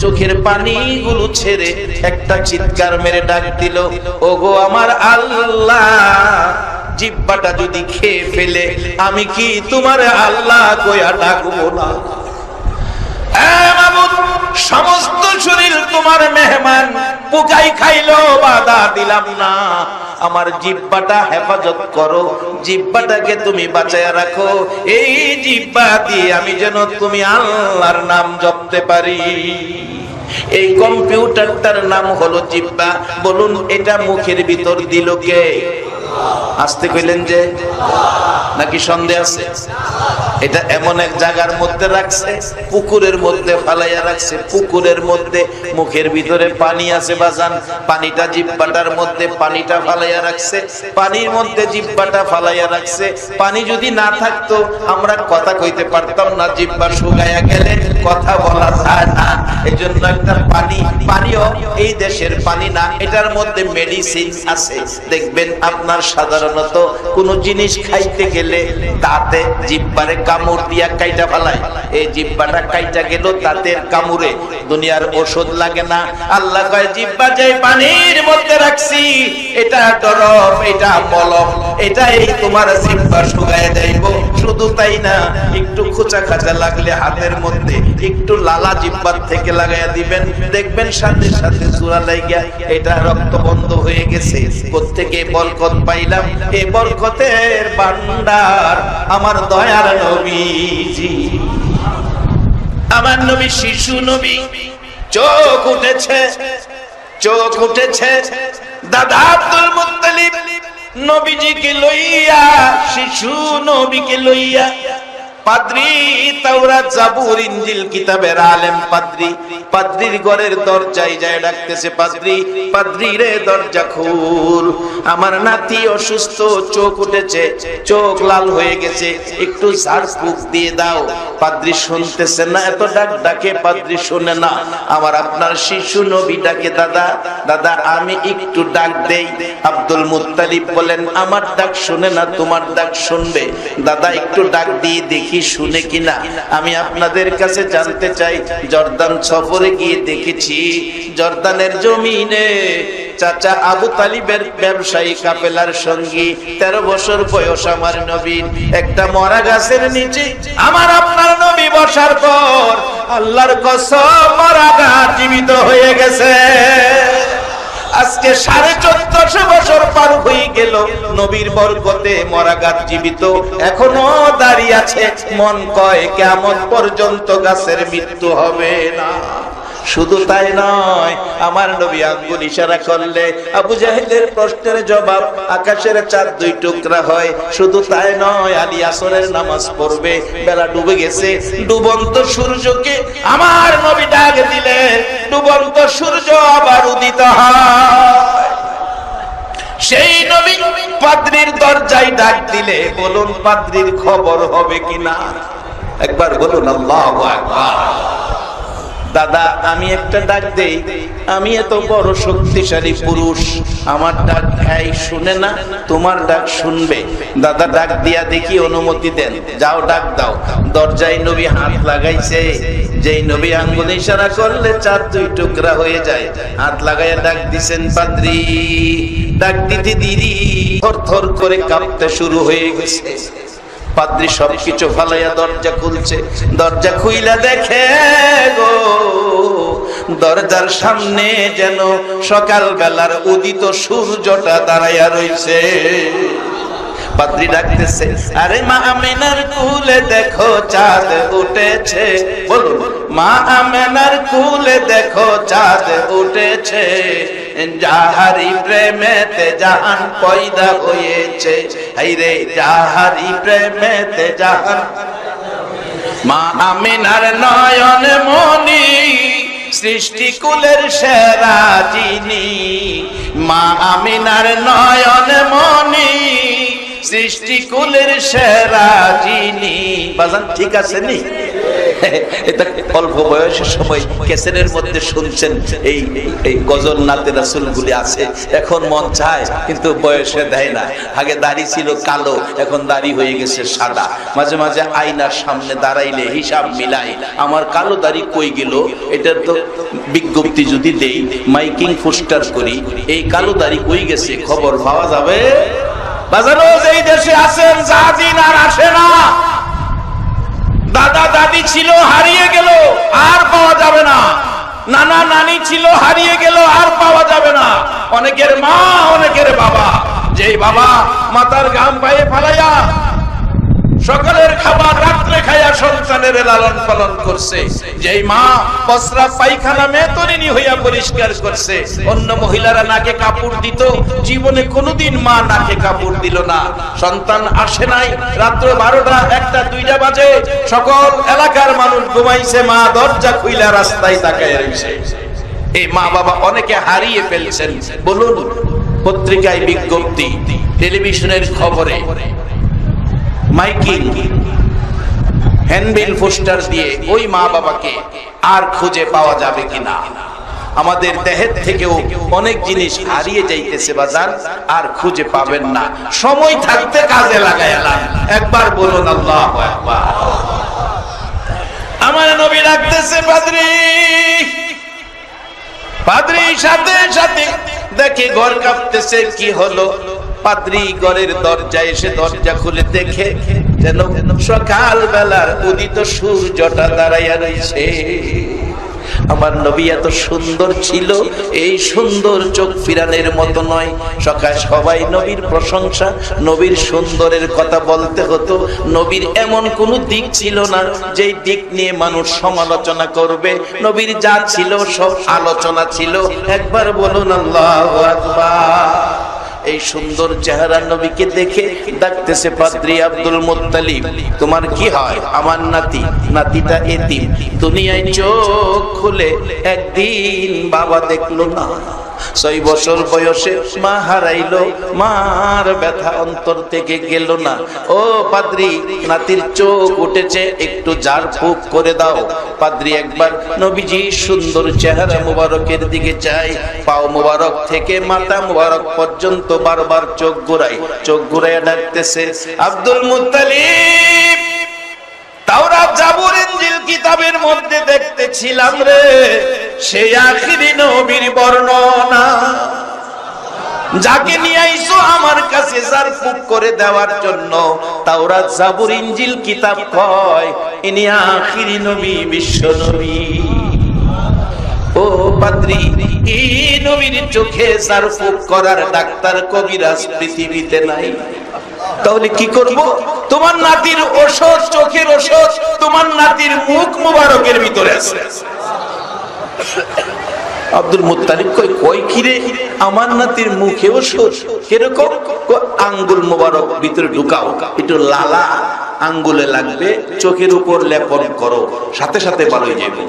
চোখের পানিগুলো ছেড়ে একটা চিৎকার মেরে ডাক দিল, ওগো আমার আল্লাহ, জিহ্বাটা যদি খেয়ে ফেলে আমি কি তোমার আল্লাহ কইয়া ডাকবো না? সমস্ত শরীর তোমার মেহমান, পোকাই খাইলো, বাধা দিলাম না, আমার জিহ্বাটা হেফাজত করো, জিহ্বাটাকে তুমি বাঁচায়া রাখো, এই জিহ্বা দিয়ে আমি যেন তুমি আল্লাহর নাম জপতে পারি। এই কম্পিউটারটার নাম হলো জিহ্বা। বলুন এটা মুখের ভিতর দিল কে? আসতে কইলেন যে, নাকি সন্দেহ আছে? এটা এমন এক জায়গার মধ্যে রাখছে, পুকুরের মধ্যে ফালাইয়া রাখছে, পুকুরের মধ্যে মুখের ভিতরে পানি আছে বাজান, পানিটা জিহ্বাটার মধ্যে, পানিটা ফালাইয়া রাখছে, পানির মধ্যে জিহ্বাটা ফালাইয়া রাখছে। পানি যদি না থাকতো আমরা কথা কইতে পারতাম না, জিহ্বা শুকাইয়া গেলে কথা বলা যায় না। এই জন্য একটা পানি, পানিও এই দেশের পানি না, এটার মধ্যে মেডিসিন আছে। দেখবেন আপনার সাধারণত কোন জিনিস খাইতে গেলে দাঁতে জিহ্বারে কামড় দিয়া কাইটা ফেলায়, এই জিহ্বাটা কাইটা গেল দাঁতের কামড়ে, দুনিয়ার ওষুধ লাগে না। আল্লাহ কয় জিহ্বা যে পানির মধ্যে রাখছি, এটা তরফ, এটা মলম, এটা এই তোমার জিহ্বা শুকায় দেব। শুধু তাই না, একটু খোঁচা খাঁচা লাগলে হাতের মধ্যে একটু লালা জিহ্বার থেকে লাগাইয়া দিবেন, দেখবেন সাথে সাথে চূড়া লাইগা এটা রক্ত বন্ধ হয়ে গেছে। কোত্থেকে বরকত পাইলাম? এই বরকতের ভান্ডার আমার দয়ার নবীজি, আমার নবী, শিশু নবী। চোখ উঠেছে, চোখ উঠেছে, দাদা আব্দুল মুত্তালিব নবীজিকে লইয়া, শিশু নবীকে লইয়া, পাদ্রী তাওরাত জাবুর ইনজিল কিতাবের আলেম পাদ্রী, পাদ্রীর ঘরের দরজায় যায় ডাকতেছে, পাদ্রী, পাদ্রী রে দরজা খুল, আমার নাতি অসুস্থ, চোখ উঠেছে, চোখ লাল হয়ে গেছে, একটু ঝাড় ফুঁক দিয়ে দাও। পাদ্রী শুনতেছে না, এত ডাক ডাকে পাদ্রী শুনে না। আমার আপনার শিশু নবী ডাকে, দাদা, দাদা আমি একটু ডাক দেই। আব্দুল মুত্তালিব বলেন, আমার ডাক শুনে না, তোমার ডাক শুনবে। দাদা একটু ডাক দিয়ে দেখি শুনে কিনা। আমি আপনাদের কাছে জানতে চাই, জর্দান সফরে গিয়ে দেখেছি, জর্দানের জমিনে চাচা আবু তালিবের ব্যবসায়ী কাফেলার সঙ্গী, 13 বছর বয়স আমার নবীর, একটা মরা গাছের নিচে আমার আপনার নবী বসার পর আল্লাহর কসম মরা গাছ জীবিত হয়ে গেছে। আজকে 1450 বছর পার হয়ে গেল, নবীর বরকতে মরা গাছ জীবিত এখনো দাঁড়িয়ে আছে। মন কয় কিয়ামত পর্যন্ত গাছের মৃত্যু হবে না। শুধু তাই নয়, আমার নবী আঙ্গুল ইশারা করলে আবু জাহেলের প্রশ্নের জবাব, আকাশের চাঁদ 2 টুকরা হয়। শুধু তাই নয়, আলী আসরের নামাজ পড়বে, বেলা ডুবে গেছে, ডুবন্ত সূর্যকে আমার নবী ডাক দিলে ডুবন্ত সূর্য আবার উদিত হয়। সেই নবী পাদ্রীর দরজায় ডাক দিলে, বলুন পাদ্রীর খবর হবে কিনা? একবার বলুন আল্লাহু আকবার। দাদা আমি একটা ডাক দেই, আমি এত বড় শক্তিশালী পুরুষ, আমার ডাক ভাই শুনে না, তোমার ডাক শুনবে। দাদা ডাক দিয়া দেখি, অনুমতি দেন, যাও ডাক দাও। দরজায় নবী হাত লাগাইছে, যেই নবী আঙ্গুল ইশারা করলে চাঁদ 2 টুকরা হয়ে যায়, হাত লাগাইয়া ডাক দিছেন, পাদ্রী। ডাক দিতে দিদি থর থর করে কাঁপতে শুরু হয়ে গেছে। পাদ্রী সবকিছু ফালাইয়া দরজা খুলছে, দরজা খুইলা দেখে গো, দরজার সামনে যেন সকাল বেলার উদিত সূর্যটা দাঁড়াইয়া রইছে। পাদ্রী ডাকতেছে, আরে মা আমিনার কুলে দেখো চাঁদ উঠেছে। বলুন, মা আমিনার কুলে দেখো চাঁদ উঠেছে, যাহারি প্রেমেতে জাহান পয়দা হয়েছে। হাইরে যাহারি প্রেমেতে জাহান, মা আমিনার নয়ন মনি, সৃষ্টি কুলের সেরা যিনি। মা আমিনার নয়ন মনি, সৃষ্টি কুলের সেরা যিনি। বাজান ঠিক আছে নি? এটা অল্প বয়সের সময় ক্যাসেটের মধ্যে শুনছেন এই এই গজল নাতে রাসূলগুলি আছে, এখন মন চায় কিন্তু বয়সে দেয় না। আগে দাড়ি ছিল কালো, এখন দাড়ি হয়ে গেছে সাদা। মাঝে মাঝে আয়নার সামনে দাঁড়াইলে হিসাব মিলাই আমার কালো দাড়ি কই গেল, এটার তো বিজ্ঞপ্তি যদি দেই, মাইকিং পোস্টার করি, এই কালো দাড়ি কই গেছে খবর পাওয়া যাবে? বাজারও যেই দেশে আছেন জাদিন আর আসে না। দাদা দাদি ছিল হারিয়ে গেল আর পাওয়া যাবে না, নানা নানি ছিল হারিয়ে গেল আর পাওয়া যাবে না। অনেকের মা অনেকের বাবা, যেই বাবা মাথার ঘাম পায়ে ফালাইয়া সকালের খাবার রাত্রে খাইয়া সন্তানের লালন পালন করছে, যেই মা প্রস্রাব পায়খানা মেতরিনী হইয়া পরিষ্কার করছে, অন্য মহিলারা নাকে কাপড় দিত, জীবনে কোনোদিন মা নাকে কাপড় দিল না। সন্তান আসে নাই, রাত্র 12টা 1টা 2টা বাজে, সকল এলাকার মানুষ ঘুমাইছে, মা দরজা খুইলা রাস্তায় তাকায় রইছে। এই মা বাবা অনেকে হারিয়ে ফেলছেন। বলুন, পত্রিকায় বিজ্ঞপ্তি, টেলিভিশনের খবরে, মাইকিং, হ্যান্ডবিল পোস্টার দিয়ে ওই মা বাবাকে আর খুঁজে পাওয়া যাবে কিনা? আমাদের দেহের থেকেও অনেক জিনিস হারিয়ে যাইতেছে বাজার, আর খুঁজে পাবেন না। সময় থাকতে কাজে লাগাইলাম। একবার বলুন আল্লাহু আকবার। আমার নবী রাখতেছে পাদ্রী, পাদ্রী সাথে সাথে দেখে ঘর কাঁপতেছে। কি হলো? পাদ্রী ঘরের দরজায় এসে দরজা খুলে দেখে যেন সকাল বেলার উদিত সূর্যটা দাঁড়াইয়া রয়েছে। আমার নবী এত সুন্দর ছিল, এই সুন্দর চোখ ফিরানের মতো নয়। সকাল সবাই নবীর প্রশংসা, নবীর সুন্দরের কথা বলতে হতো। নবীর এমন কোন দিক ছিল না যেই দিক নিয়ে মানুষ সমালোচনা করবে। নবীর যা ছিল সব আলোচনা ছিল। একবার বলুন আল্লাহু আকবার। এই সুন্দর চেহারা নবীকে দেখে ডাকতেছে পাদ্রী আব্দুল মুত্তালিব, তোমার কি হয়? আমার নাতি, নাতিটা এতিম, দুনিয়ায় চোখ খুলে একদিন বাবা দেখলো না। 6 বছর বয়সে মা হারাইলো, মার ব্যথা অন্তর থেকে গেল না। ও পাদ্রী, নাতির চোখ উঠেছে, একটু ঝাড় ফুঁক করে দাও। পাদ্রী একবার নবীজি সুন্দর চেহারা মুবারকের দিকে চাই, পাও মুবারক থেকে মাথা মুবারক পর্যন্ত বারবার চোখ ঘুরাইয়া ডাকতেছে, আব্দুল মুত্তালিব, তাওরাত জাবুর ইনজিল কিতাবের মধ্যে দেখতেছিলাম রে, সেই আখিরি নবীর বর্ণনা, যাকে নিয়ে আইছো আমার কাছে জার ফুক করে দেওয়ার জন্য। তাওরাত জাবুর ইনজিল কিতাব কয় ইনি আখিরি নবী, বিশ্ব নবী। ও পাদ্রী, এই নবীর চোখে জার ফুক করার ডাক্তার কবিরাজ পৃথিবীতে নাই। তাহলে কি করব? তোমার নাতির ওষুধ, চোখের ওষুধ তোমার নাতির মুখ মুবারকের ভিতরে আছে। আব্দুল মুত্তালিব কই কি রে? আমার নাতির মুখে ওষুধ কিরকম? আঙ্গুল মুবারক ভিতরে ঢুকাও, একটু লালা আঙ্গুলে লাগবে, চোখের উপর লেপন করো, সাথে সাথে ভালো হয়ে যাবে।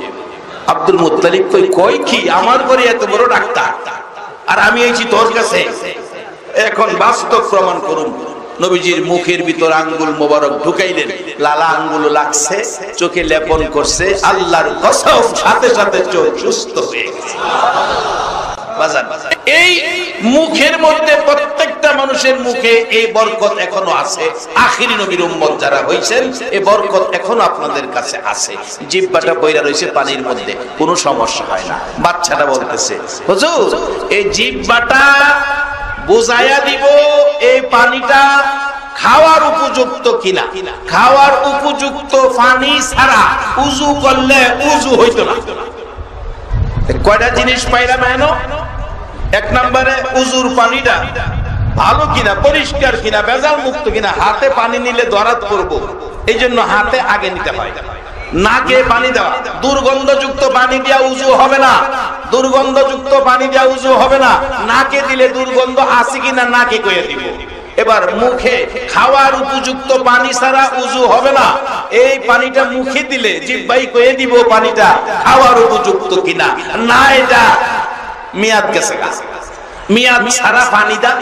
আব্দুল মুত্তালিব কই কি? আমার ঘরে এত বড় ডাক্তার আর আমি এইছি তোর কাছে, এখন বাস্তব প্রমাণ করুন। নবীজির মুখের ভিতর আঙ্গুল মোবারক ঢুকাইলেন, লালা আঙ্গুল লাগছে, চোখে লেপন করছে, আল্লাহর কসম সাথে সাথে চোখ সুস্থ হয়ে গেছে। এই মুখের মধ্যে প্রত্যেকটা মানুষের মুখে এই বরকত এখনো আছে। আখিরি নবীর উম্মত যারা হইছেন, এই বরকত এখনো আপনাদের কাছে আছে। জিহ্বাটা বইরা রইছে পানির মধ্যে, কোনো সমস্যা হয় না। বাচ্চাটা বলতেছে, হুজুর এই জিহ্বাটা বুঝাইয়া দিব এই পানিটা খাওয়ার উপযুক্ত কিনা। খাওয়ার উপযুক্ত পানি ছাড়া উযু করলে উযু হইতো না। কয়টা জিনিস পাইলাম এনো? 1 নম্বরে উযুর পানিটা ভালো কিনা, পরিষ্কার কিনা, ভেজাল মুক্ত কিনা। হাতে পানি নিলে দরাত করব, এই জন্য হাতে আগে নিতে হয়। নাকে পানি দেওয়া, দুর্গন্ধযুক্ত পানি দিয়া উযু হবে না, দুর্গন্ধযুক্ত পানি দিয়া উযু হবে না। নাকে দিলে দুর্গন্ধ আছে কিনা নাকে কইয়া দিব। এবার মুখে খাওয়ার উপযুক্ত পানি ছাড়া উযু হবে না। এই পানিটা মুখে দিলে জিহ্বাই কইয়া দিব পানিটা খাওয়ার উপযুক্ত কিনা। না, এটা মেয়াদ গেছে। মিয়াদ ছাড়া পানি দান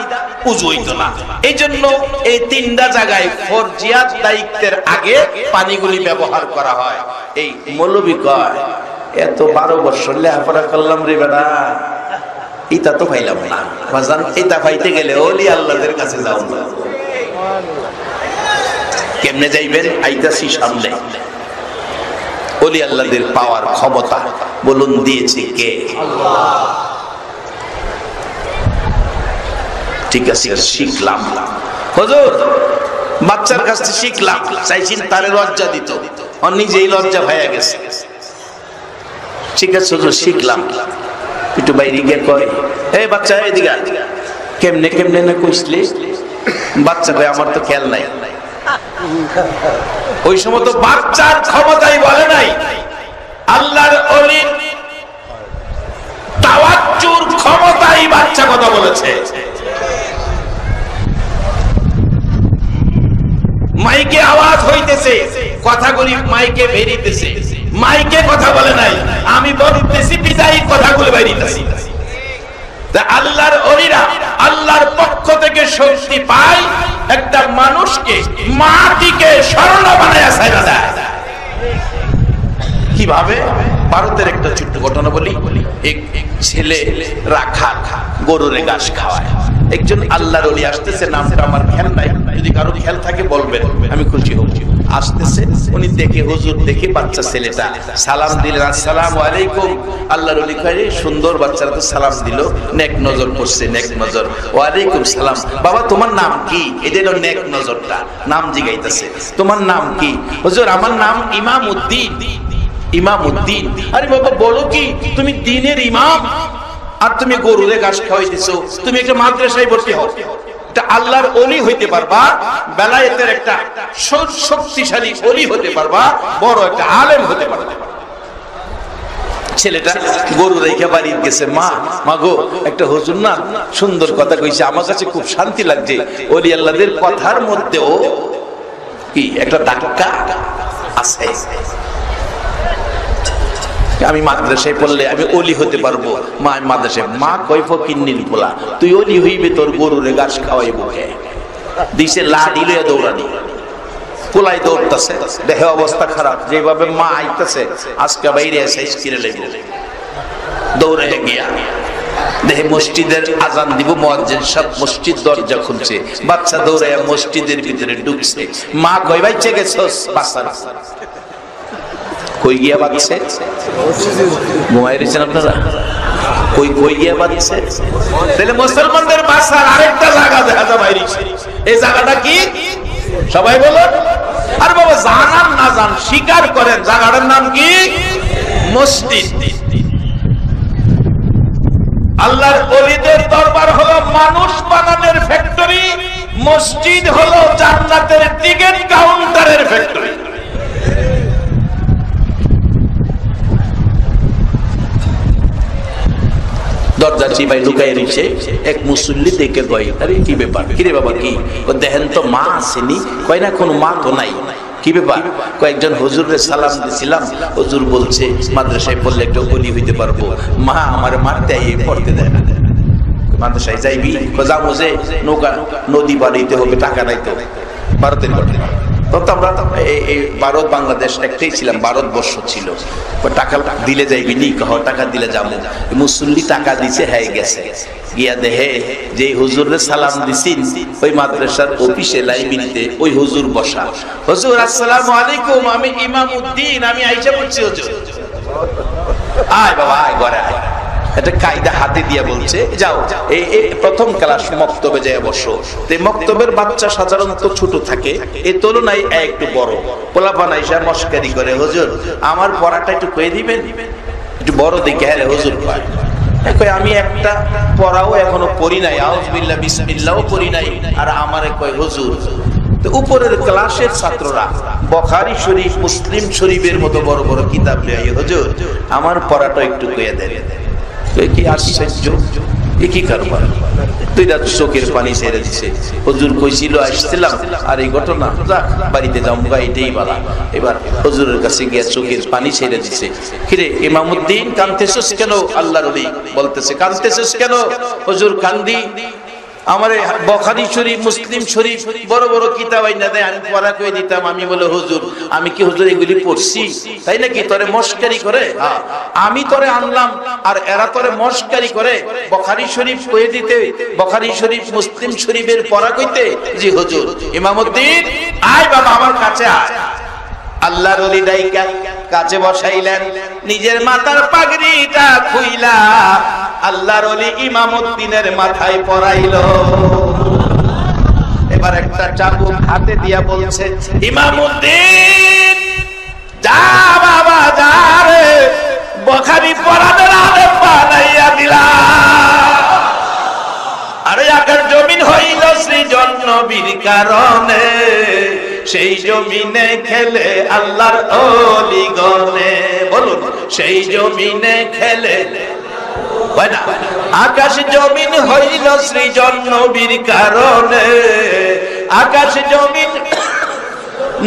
উযু হইতো না। এই জন্য এই তিনটা জায়গায় ফরজিয়াত দায়িত্বের আগে পানিগুলি ব্যবহার করা হয়। এই মৌলবী কয় এত 12 বছর লেখাপড়া করলাম রে বেটা, এটা তো পাইলাম না বাজান। এটা পাইতে গেলে ওলি আল্লাহদের কাছে যাও। কেমনে যাইবেন? আইতাছি সামনে। ওলি আল্লাহদের পাওয়ার ক্ষমতা বলুন দিয়েছে কে? আল্লাহ। ঠিক আছে, শিখলাম হুজুর, বাচ্চার কাছ থেকে শিখলাম, চাইছেন তারে লজ্জা দিত, আর নিজেই লজ্জা হয়ে গেছে। ঠিক আছে হুজুর, শিখলাম। একটু বাইরে গিয়ে কয়, এই বাচ্চা এদিকে আয়। কেমনে কেমনে না কইসলি? বাচ্চা কয় আমার তো খেয়াল নাই। ওই সময় তো বাচ্চার ক্ষমতাই বলে নাই, আল্লাহর ওলির তাওয়াজ্জুর ক্ষমতাই বাচ্চা কথা বলেছে। মাইকে আওয়াজ হইতেছে, কথাগুলি মাইকে বেরিতেছে, মাইকে কথা বলে নাই, আমি বলতেছি বিদায়ী কথাগুলো বেরিতেছে। আল্লাহর ওলিরা আল্লাহর পক্ষ থেকে শক্তি পায় একটা মানুষকে মাটিকে স্বর্ণ বানায় ছাইরা দেয়। কিভাবে? ভারতের একটা ছোট্ট ঘটনা বলি। এক ছেলে রাখাল গরুরে ঘাস খাওয়ায়। একজন আল্লাহর ওলি আসতেছে, নামটা আমার খেয়াল নাই, যদি কারো খেয়াল থাকে বলবেন, আমি খুশি হব। আসতেছে, উনি দেখে হুজুর দেখে বাচ্চা ছেলেটা সালাম দিলেন, আসসালামু আলাইকুম। আল্লাহর ওলি কয় সুন্দর বাচ্চারা তো সালাম দিল, নেক নজর করছে, নেক নজর। ওয়ালাইকুম সালাম। বাবা তোমার নাম কি? এদের নেক নজরটা নাম জিগাইতেছে, তোমার নাম কি? হুজুর আমার নাম ইমামউদ্দিন। ইমামউদ্দিন? আরে বাবা বলো কি, তুমি দ্বীনের ইমাম আর তুমি গরুরে ঘাস খাওয়াইতেছো, তুমি একটা মাদ্রাসায় ভর্তি হও, এটা আল্লাহর ওলি হইতে পারবা, বেলায়েতের একটা শক্তিশালী ওলি হতে পারবা, বড় একটা আলেম হতে পারবা। ছেলেটা গরু রেখে বাড়ি গেছে, মা গো একটা হুজুর না সুন্দর কথা কইছে, আমার কাছে খুব শান্তি লাগছে। ওলি আল্লাহদের কথার মধ্যেও কি একটা ধাক্কা আছে। আমি মাদ্রাসায় পড়লে আমি ওলি হতে পারবো। মা মাদ্রাসায়, মা কয় ফকিন্নির পোলা, তুই ওলি হইবে তোর গরুরে ঘাস খাওয়াইব কে? দিছে লাঠি লইয়া দৌড়ানি, পোলাই দৌড়তাছে, দেহে অবস্থা খারাপ, যেভাবে মা আইতাছে আজকে বাইরে এসে স্কিরে লাগবে, দৌড়ে গিয়া দেখে মসজিদের আজান দিব, মুয়াজ্জিন সাহেব মসজিদ দরজা খুলছে, বাচ্চা দৌড়ে মসজিদের ভিতরে ঢুকছে। মা কয় বাইচে গেছস? বাচ্চা কই গিয়া বাচ্চা? ঘুমাই রয়েছেন আপনারা? কই কই গিয়া বাচ্চা? তাহলে মুসলমানদের বাসার আরেকটা জায়গা দেখা যায় বাইরে। এই জায়গাটা কি সবাই বলো? আর বাবা জানান না জান স্বীকার করেন, জায়গাটার নাম কি? মসজিদ। আল্লাহর ওলিদের দরবার হলো মানুষ বানানোর ফ্যাক্টরি, মসজিদ হলো জান্নাতের টিকিট কাউন্টারের ফ্যাক্টরি। দরজা চিপাই লুকাই রয়েছে, এক মুসল্লি দেখে কয়, আরে কি ব্যাপার? কিরে বাবা কি? দেখেন তো মা আসেনি। কয় না কোনো মা তো নাই। কি ব্যাপার? কয়েকজন হুজুরের সালাম দিছিলাম, হুজুর বলছে মাদ্রাসায় পড়লে একটু ওলি হইতে পারবো, মা আমার মারতে পড়তে দেয় না। মাদ্রাসায় যাইবি? যাবো যে নৌকা নদী বাড়িতে হবে, টাকা নাই তো। ভারতের ঘটনা তো আমরা ভারত বাংলাদেশ একটাই ছিলাম, ভারতবর্ষ ছিল। টাকা দিলে যাইবি নি? কহ টাকা দিলে যাবো। মুসল্লি টাকা দিছে, হ্যাঁ গেছে, গিয়া দেহে যে হুজুরের সালাম দিছিন ওই মাদ্রাসার অফিসে লাইব্রেরিতে ওই হুজুর বসা। হুজুর আসসালামু আলাইকুম, আমি ইমামউদ্দিন, আমি আইসা পড়ছি হুজুর। আয় বাবা আয়, ঘরে আয়। এটা কায়দা হাতে দিয়ে বলছে যাও এই প্রথম ক্লাস মক্তবে যায় বসো। এই মক্তবের বাচ্চা সাধারণত ছোট থাকে, এই তুলনায় একটু বড়। পোলাপান আইসা মস্কারি করে, হুজুর আমার পড়াটা একটু কয়ে দিবেন, একটু বড় দেখে। হ্যাঁ হুজুর কয়, আমি একটা পড়াও এখনো পড়ি নাই, আউযুবিল্লাহ বিসমিল্লাহও পড়ি নাই, আর আমারে কয় হুজুর। তো উপরের ক্লাসের ছাত্ররা বুখারী শরীফ, মুসলিম শরীফের মতো বড় বড় কিতাব লইয়া, হুজুর আমার পড়াটা একটু কয়ে দেন। কি আশ্চর্য! কি কারবার, দুইটা চোখের পানি ছেড়ে দিছে। হুজুর কইছিল আসছিলাম আর এই ঘটনা, বাড়িতে যাবো এটাই বলা। এবার হুজুরের কাছে গিয়ে চোখের পানি ছেড়ে দিছে। কিরে ইমামউদ্দিন কাঁদতেছিস কেন? আল্লাহর ওলি বলতেছে কাঁদতেছিস কেন? হুজুর কান্দি, আমারে বুখারী শরীফ মুসলিম শরীফ বড় বড় কিতাব আইনা দেয়, আমি পড়া কই দিতাম। আমি বলে হুজুর আমি কি হুজুর এগুলি পড়ছি? তাই নাকি? তোরে মস্কারি করে? হ্যাঁ, আমি তোরে আনলাম আর এরা তোরে মস্কারি করে বুখারী শরীফ কই দিতে, বুখারী শরীফ মুসলিম শরীফের পড়া কইতে। জি হুজুর। ইমামউদ্দিন আয় বাবা আমার কাছে আয়। আল্লাহর ওলি ডাইকা কাছে বসাইলেন, নিজের মাথার পাগড়িটা খুইলা আল্লাহর ওলি ইমামউদ্দিনের মাথায় পরাইলো। এবার একটা চাবুক হাতে দিয়া বলছে, ইমামউদ্দিন যা বাবা যা রে, বুখারী পড়ানোর আলেম বানাইয়া দিলা। আরে আকাশ জমিন হইল সৃজন নবীর কারণে, সেই জমিনে খেলে আল্লাহর ওলি গনে। বলুন সেই জমিনে খেলে। আকাশ জমিন হইল সৃজন নবীর কারণে, আকাশ জমিন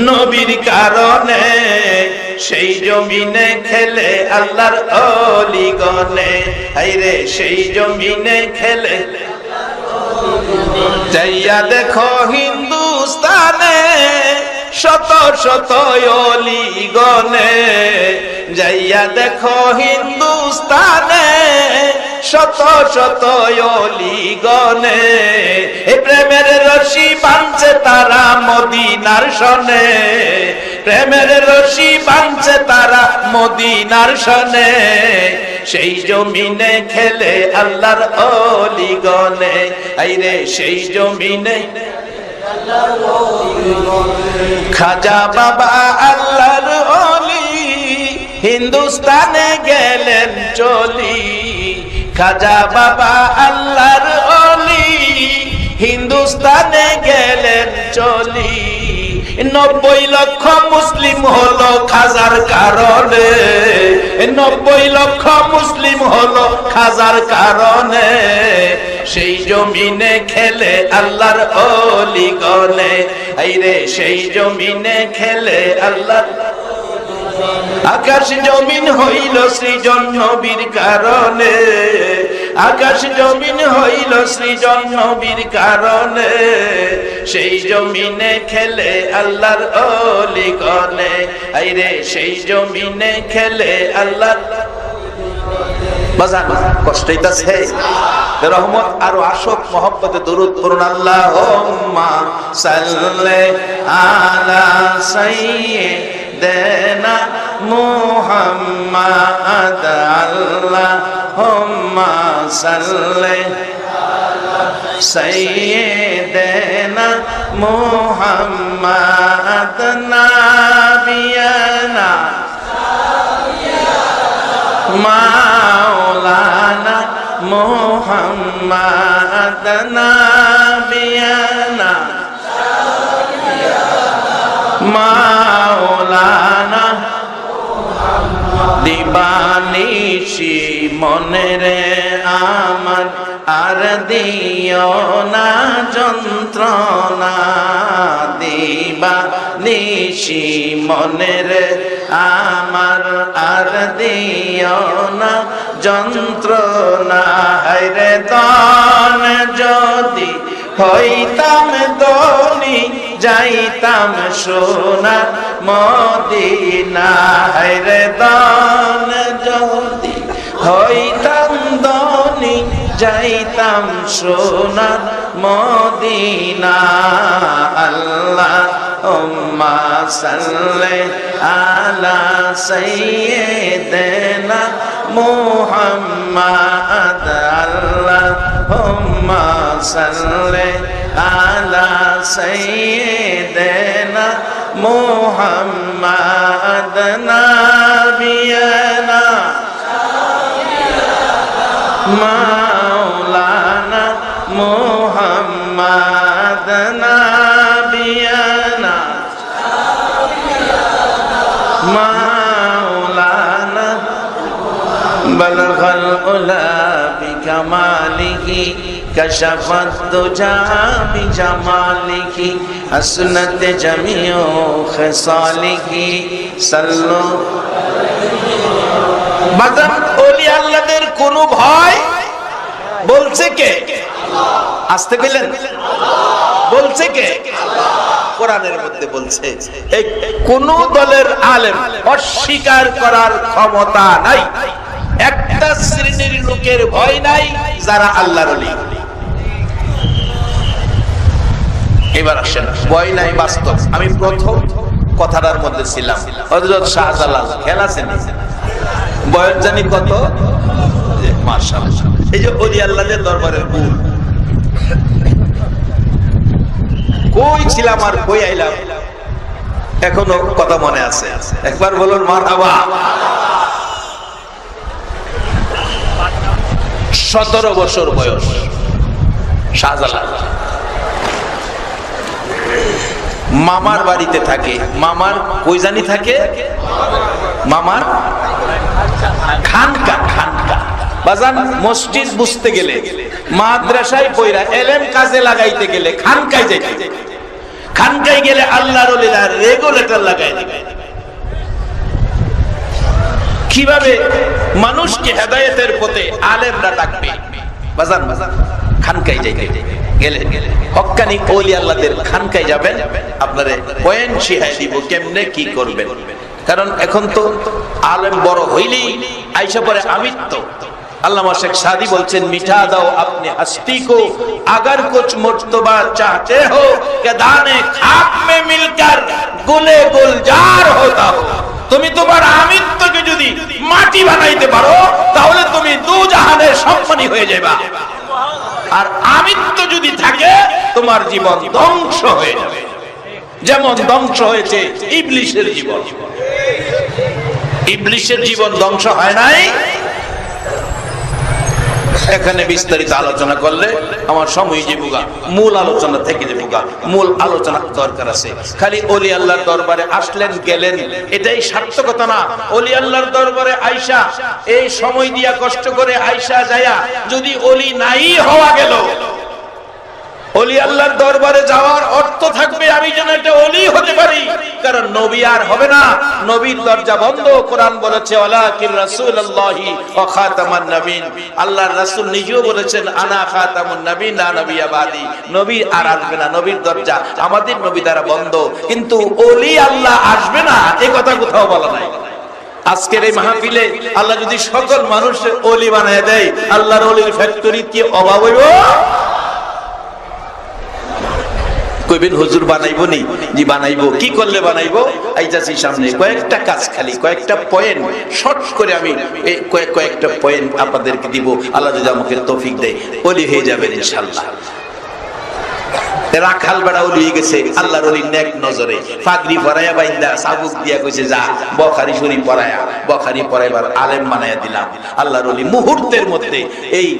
নবীর কারণে, সেই জমিনে খেলে আল্লাহর ওলি গনে। হায়রে সেই জমিনে খেলে। যাইয়া দেখো হিন্দুস্তানে শত শত ওলি গনে, যাইয়া দেখো হিন্দুস্তানে শত শত ওলি গনে। এই প্রেমের রশি বাঁধছে তারা মদিনার সনে, প্রেমের রশি বাঁধছে তারা মদিনার সনে, সেই জমিনে খেলে আল্লাহর ওলি গনে। আইরে সেই জমিনে খাজা বাবা আল্লাহর ওলি হিন্দুস্তানে গেলেন চলি, খাজা বাবা আল্লাহর ওলি হিন্দুস্তানে গেলেন চলি। 90 লক্ষ মুসলিম হলো খাজার কারণে, 90 লক্ষ মুসলিম হলো খাজার কারণে, সেই জমিনে খেলে আল্লাহর ওলি গনে। আইরে সেই জমিনে খেলে আল্লাহর। আকাশ জমিন হইল সৃজন নবীর কারণে, আকাশ জমিন হইল সৃজন নবীর কারণে, সেই জমিনে খেলে আল্লাহর ওলি গনে। আইরে সেই জমিনে খেলে আল্লাহর। বাজান কষ্ট হইতাছে? রহমত আরো আসক, মহব্বতে দরুদ পড়ুন। আল্লাহুম্মা সাল্লি আলা সাইয়্যিদিনা মুহাম্মাদ, আল্লাহুম্মা সাল্লি আলা সাইয়্যিদিনা মুহাম্মাদ নাবিয়ানা মাওলানা মুহাম্মাদ নাবিয়ানা মাওলানা। দিবানিশি মনেরে আমার আর দিও না যন্ত্রণা, দিবানিশি মনেরে আমার আর দিও না যন্ত্রণা। হায়রে দান যদি হইতাম ধনী, যাইতাম সোনার মদিনা। হায়রে দান যদি হইতাম ধনী, যাইতাম সোনার মদিনা। আল্লাহুম্মা সাল্লি আলা সাইয়্যিদিনা মুহাম্মাদ, আল্লাহুম্মা সাল্লি আলা সাইয়্যিদিনা মুহাম্মাদ নাবিয়ানা মাওলানা মুহাম্মাদ নাবিয়ানা মাওলানা। বালাগাল উলা বিকামালিহি কাশাফাত দুজা বিজামালিহি হাসনাত জামিউ খিসালিহি সাল্লু। বাজান ওলি আল্লাহদের কোনো ভয় বলছে কে? আসতে কইলেন বলছে কে? কোরআনের মধ্যে বলছে। এই কোন দলের আলেম অস্বীকার করার ক্ষমতা নাই। একটা শ্রেণীর লোকের ভয় নাই যারা আল্লাহর ওলি। এবার আসেন, ভয় নাই বাস্তব। আমি প্রথম কথাটার মধ্যে ছিলাম, হযরত শাহজালাল খেয়াল আছে না? বয়স জানি কত? মাশাআল্লাহ। এই যে ওলি আল্লাহদের দরবারের গুণ, কই ছিলাম আর কই আইলাম এখনো কথা মনে আছে। একবার বলুন মারহাবা। 17 বছর বয়স শাহজালাল, মামার বাড়িতে থাকে। মামার কই জানি থাকে? মামার খানকা। খানকা বাজান মসজিদ বুঝতে গেলে, মাদ্রাসায় পয়রা এলেম কাজে লাগাইতে গেলে খানকায় যাইতে। খানকায় গেলে আল্লাহর ওলিরা রেগুলেটর লাগাই দিবে। কিভাবে মানুষকে হেদায়েতের পথে আলেমরা ডাকবে? বাজান খানকায় যাইতে গেলে হক্কানি ওলি আল্লাহদের খানকায় যাবেন, আপনারে পয়েন্ট শিখাই দিব কেমনে কি করবেন। কারণ এখন তো আলেম বড় হইলেই আইসা পরে আমিত্ব। আল্লামা শেখ সাদি বলছেন, মিঠা দাও আপনি हस्ती को अगर कुछ मुर्तबा चाहते हो कि दाने खाक में मिलकर गुले गुलजार होता हो। তুমি তোমার আমিত্বকে যদি মাটি বানাইতে পারো তাহলে তুমি দু জাহানের সম্মানী হয়ে যাবে। আর আমিত্ব যদি থাকে তোমার জীবন ধ্বংস হয়ে যাবে, যেমন ধ্বংস হয়েছে ইবলিসের জীবন। ইবলিসের জীবন ধ্বংস হয় নাই। এখানে বিস্তারিত আলোচনা করলে আমার সময় যাবুগা, মূল আলোচনা থেকে যাবুগা। মূল আলোচনা দরকার আছে। খালি ওলি আল্লাহর দরবারে আসলেন গেলেন এটাই সার্থকতা না। ওলি আল্লাহর দরবারে আইসা এই সময় দিয়া কষ্ট করে আইসা যায়া যদি ওলি নাই হওয়া গেল, ওলি আল্লাহর দরবারে যাওয়ার অর্থ থাকবে আমি যেন একটা ওলি হতে পারি। কারণ নবী আর হবে না, নবীর দরজা বন্ধ। কোরআন বলেছে ওয়ালাকিন রাসূলুল্লাহি ওয়া খাতামান নবীন। আল্লাহর রাসূল নিজেও বলেছেন আনা খাতামুন নবীন লা নবিয়্যা বাদি। নবী আর আসবে না, নবীর দরজা আমাদের নবী দ্বারা বন্ধ। কিন্তু ওলি আল্লাহ আসবে না এই কথা কোথাও বলা নাই। আজকের এই মাহফিলে আল্লাহ যদি সকল মানুষকে ওলি বানায় দেয়, আল্লাহর ওলির ফ্যাক্টরি কি অভাব হইব? কইবেন হুজুর বানাইবো নি? জি বানাইবো। কি করলে বানাইবো? আইতাছি সামনে কয়েকটা কাজ, খালি কয়েকটা পয়েন্ট শর্ট করে আমি এই কয়েকটা পয়েন্ট আপনাদেরকে দিব। আল্লাহ যদি আমাকে তৌফিক দেয় ওলি হয়ে যাবেন ইনশাআল্লাহ। রাখাল বেড়া ওলি হয়ে গেছে আল্লাহর ওলির নেক নজরে। পাগড়ি পরায়া বাইন্দা সাবুক দিয়া কইছে যা বুখারী শরীফ পরায়া, বুখারী পরাইবার আলেম বানায়া দিলাম। আল্লাহর ওলি মুহূর্তের মধ্যে এই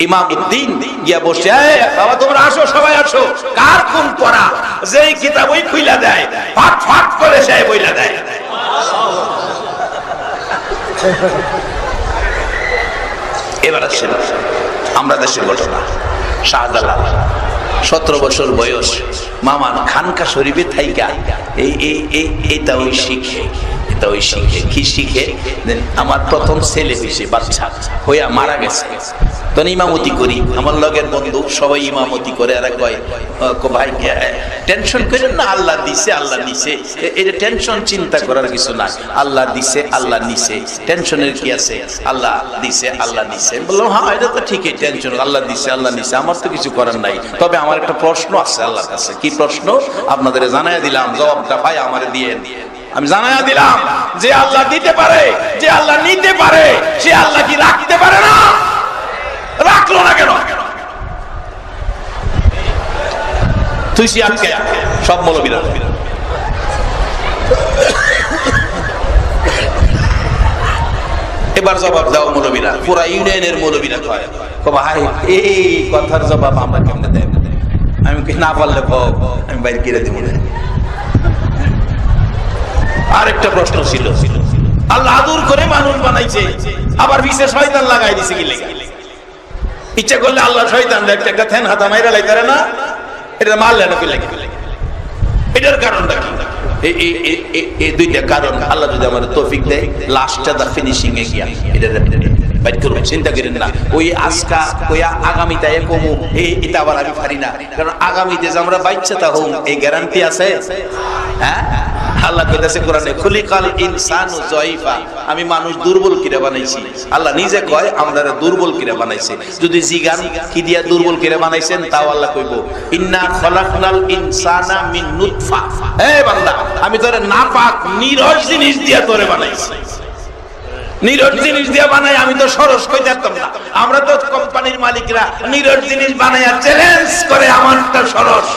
ইমামউদ্দিন গিয়া বসে, বাবা তোমরা আসো, সবাই আসো। কার কোন পড়া যেই কিতাব ওই খুইলা দেয়, ফাট ফাট করে সে বইলা দেয়। এবার আসেন আমরা দেশের ঘটনা। শাহজালাল 17 বছর বয়স, মামার খানকা শরীফে থাইকা এটা ওই শিখে, এটা ওই শিখে। কি শিখে? আমার প্রথম ছেলে হয়েছে, বাচ্চা হইয়া মারা গেছে। তখন ইমামতি করি, আমার লগের বন্ধু সবাই ইমামতি করে। আর কয় ভাই টেনশন করেন না, আল্লাহ দিছে আল্লাহ নিছে। এটা টেনশন চিন্তা করার কিছু না। আল্লাহ দিছে আল্লাহ নিছে, টেনশনের কি আছে? আল্লাহ দিছে আল্লাহ নিছে। বললাম হ্যাঁ এটা তো ঠিকই, টেনশন আল্লাহ দিছে আল্লাহ নিছে, আমার তো কিছু করার নাই। তবে আমার একটা প্রশ্ন আছে আল্লাহর কাছে। কি প্রশ্ন? আপনাদের জানাইয়া দিলাম, জবাবটা ভাই আমার দিয়ে। আমি জানাইয়া দিলাম যে আল্লাহ দিতে পারে, যে আল্লাহ নিতে পারে, সে আল্লাহ কি রাখতে পারে না? রাখলো না কেন? তুই সে আটকে সব মৌলবীরা। এবার জবাব দাও মৌলবীরা, পুরা ইউনিয়নের মৌলবীরা কয় ভাই এই কথার জবাব আমরা কেমনে দেব? আমি না পারলে আমি বাইরে কিনে দিব। আরেকটা প্রশ্ন ছিল, আল্লাহ আদর করে মানুষ বানাইছে, আবার বিশেষ শয়তান লাগাই দিছে কি লেগে? ইচ্ছা করলে আল্লাহ শয়তান একটা থেন হাতা মাইরা লাইতারে না, এটা মারলে না কইলে এটার কারণটা কি? এই দুইটা কারণ আল্লাহ যদি আমার তৌফিক দেয়, লাস্টটা দা ফিনিশিং এ গিয়া এটা বাইট করব, চিন্তা করেন না ওই আজকা কইয়া আগামীতে কমু এটা আবার আমি পারি না, কারণ আগামীতে যে আমরা বাচ্চা তা হোম এই গ্যারান্টি আছে। হ্যাঁ, আল্লাহ কইতাছে কোরআনে খুলিকাল ইনসানু যায়ফা, আমি মানুষ দুর্বল কিরে বানাইছি। আল্লাহ নিজে কয় আমরা দুর্বল কিরে বানাইছে। যদি জিগান কি দিয়া দুর্বল কিরে বানাইছেন তাও আল্লাহ কইব ইন্না খলাকনাল ইনসানা মিন নুতফা, এ বান্দা আমি তোরে নাপাক নিরস জিনিস দিয়া তোরে বানাইছি। নিরস জিনিস দিয়া বানাই আমি তো সরস কইতে পারতাম না। আমরা তো কোম্পানির মালিকরা নিরস জিনিস বানাইয়া চ্যালেঞ্জ করে আমারটা সরস।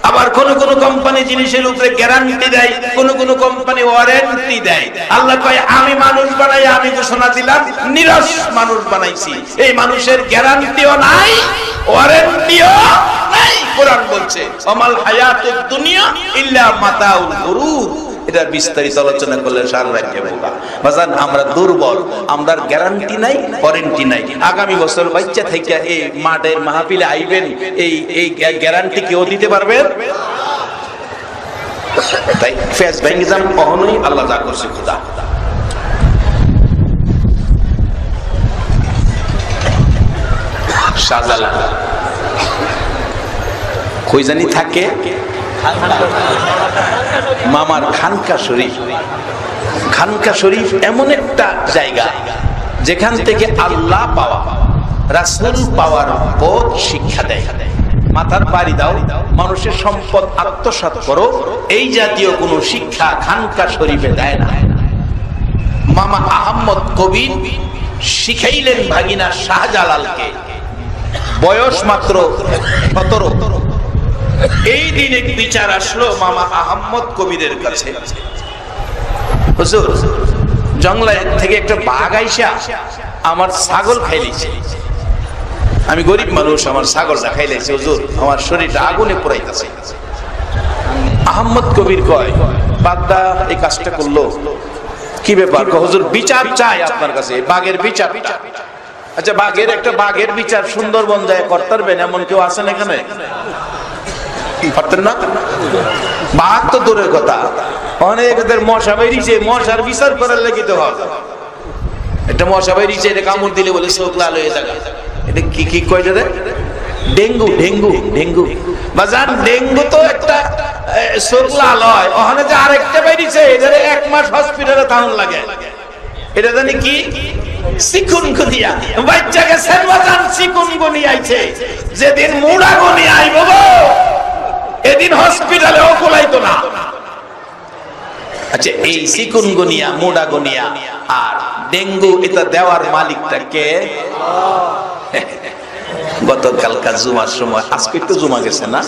আবার কোন কোন কোম্পানি জিনিসের উপরে গ্যারান্টি দেয়, কোন কোন কোম্পানি ওয়ারেন্টি দেয়। আল্লাহ কয় আমি মানুষ বানাই, আমি ঘোষণা দিলাম নিরস মানুষ বানাইছি। এই মানুষের গ্যারান্টিও নাই, ওয়ারেন্টিও নাই। কোরআন বলছে আমাল হায়াতুদ দুনিয়া ইল্লা মাতাউল গুরুর। এটা বিস্তারিত আলোচনা করলে সারা রাখবে বোকা বাজান। আমরা দুর্বল, আমরা গ্যারান্টি নাই, ওয়ারেন্টি নাই। আগামী বছর বাচ্চা থেকে এই মাঠের মাহফিলে আইবেন, এই গ্যারান্টি কেউ দিতে পারবেন? তাই ফেস ব্যাংকিজম কখনোই আল্লাহ যা করছে খোদা। শাহজালাল কই জানি থাকে, মামার খানকা শরীফ। খানকা শরীফ এমন একটা জায়গা যেখান থেকে আল্লাহ পাওয়া, রাসূল পাওয়ার পথ শিক্ষা দেয়। মাথার বাড়ি দাও, মানুষের সম্পদ আত্মসাৎ করো, এই জাতীয় কোন শিক্ষা খানকা শরীফে দেয় না। মামা আহমদ কবির শিখাইলেন ভাগিনা শাহজালালকে, বয়স মাত্র 17। এই দিন এক বিচার আসলো মামা আহমদ কবিরের কাছে, হুজুর জঙ্গলের থেকে একটা বাঘ আইসা আমার ছাগল খাইলেছে। আমি গরিব মানুষ, আমার ছাগলটা খাইলেছে হুজুর, আমার শরীরটা আগুনে পোড়াইতেছে। আহমদ কবির কয় বাগদা এই কাজটা করলো কি ব্যাপার? হুজুর বিচার চাই আপনার কাছে, বাঘের বিচার। আচ্ছা বাঘের বিচার সুন্দরবন যায় করতে পারবেন এমন কেউ আছেন এখানে? পারতেন না? বাঘ তো দূরের কথা, অনেকদের মশা বেরিয়েছে, মশার বিচার করার লেগে তো হবে। একটা মশা বেরিয়েছে, এটা কামড় দিলে বলে চোখ লাল হয়ে যাবে। এটা কি কয় রে? ডেঙ্গু। ডেঙ্গু ডেঙ্গু বাজান, ডেঙ্গু তো একটা চোখ লাল হয়। ওখানে যে আরেকটা বেরিয়েছে, এদের 1 মাস হসপিটালে থাকুন লাগে। এটা জানি কি? চিকুনগুনিয়া। বাচ্চাকে সেরবাজান চিকুনগুনিয়া আইছে। যেদিন মুড়াগুনিয়া আইব গো, এদিন হসপিটালেও কোলাইতো না। আচ্ছা, এই চিকুনগুনিয়া, মুড়াগুনিয়া আর ডেঙ্গু এটা দেওয়ার মালিকটা কে? গতকালকা জুমার সময়, আজকে একটু জুমা গেছে না,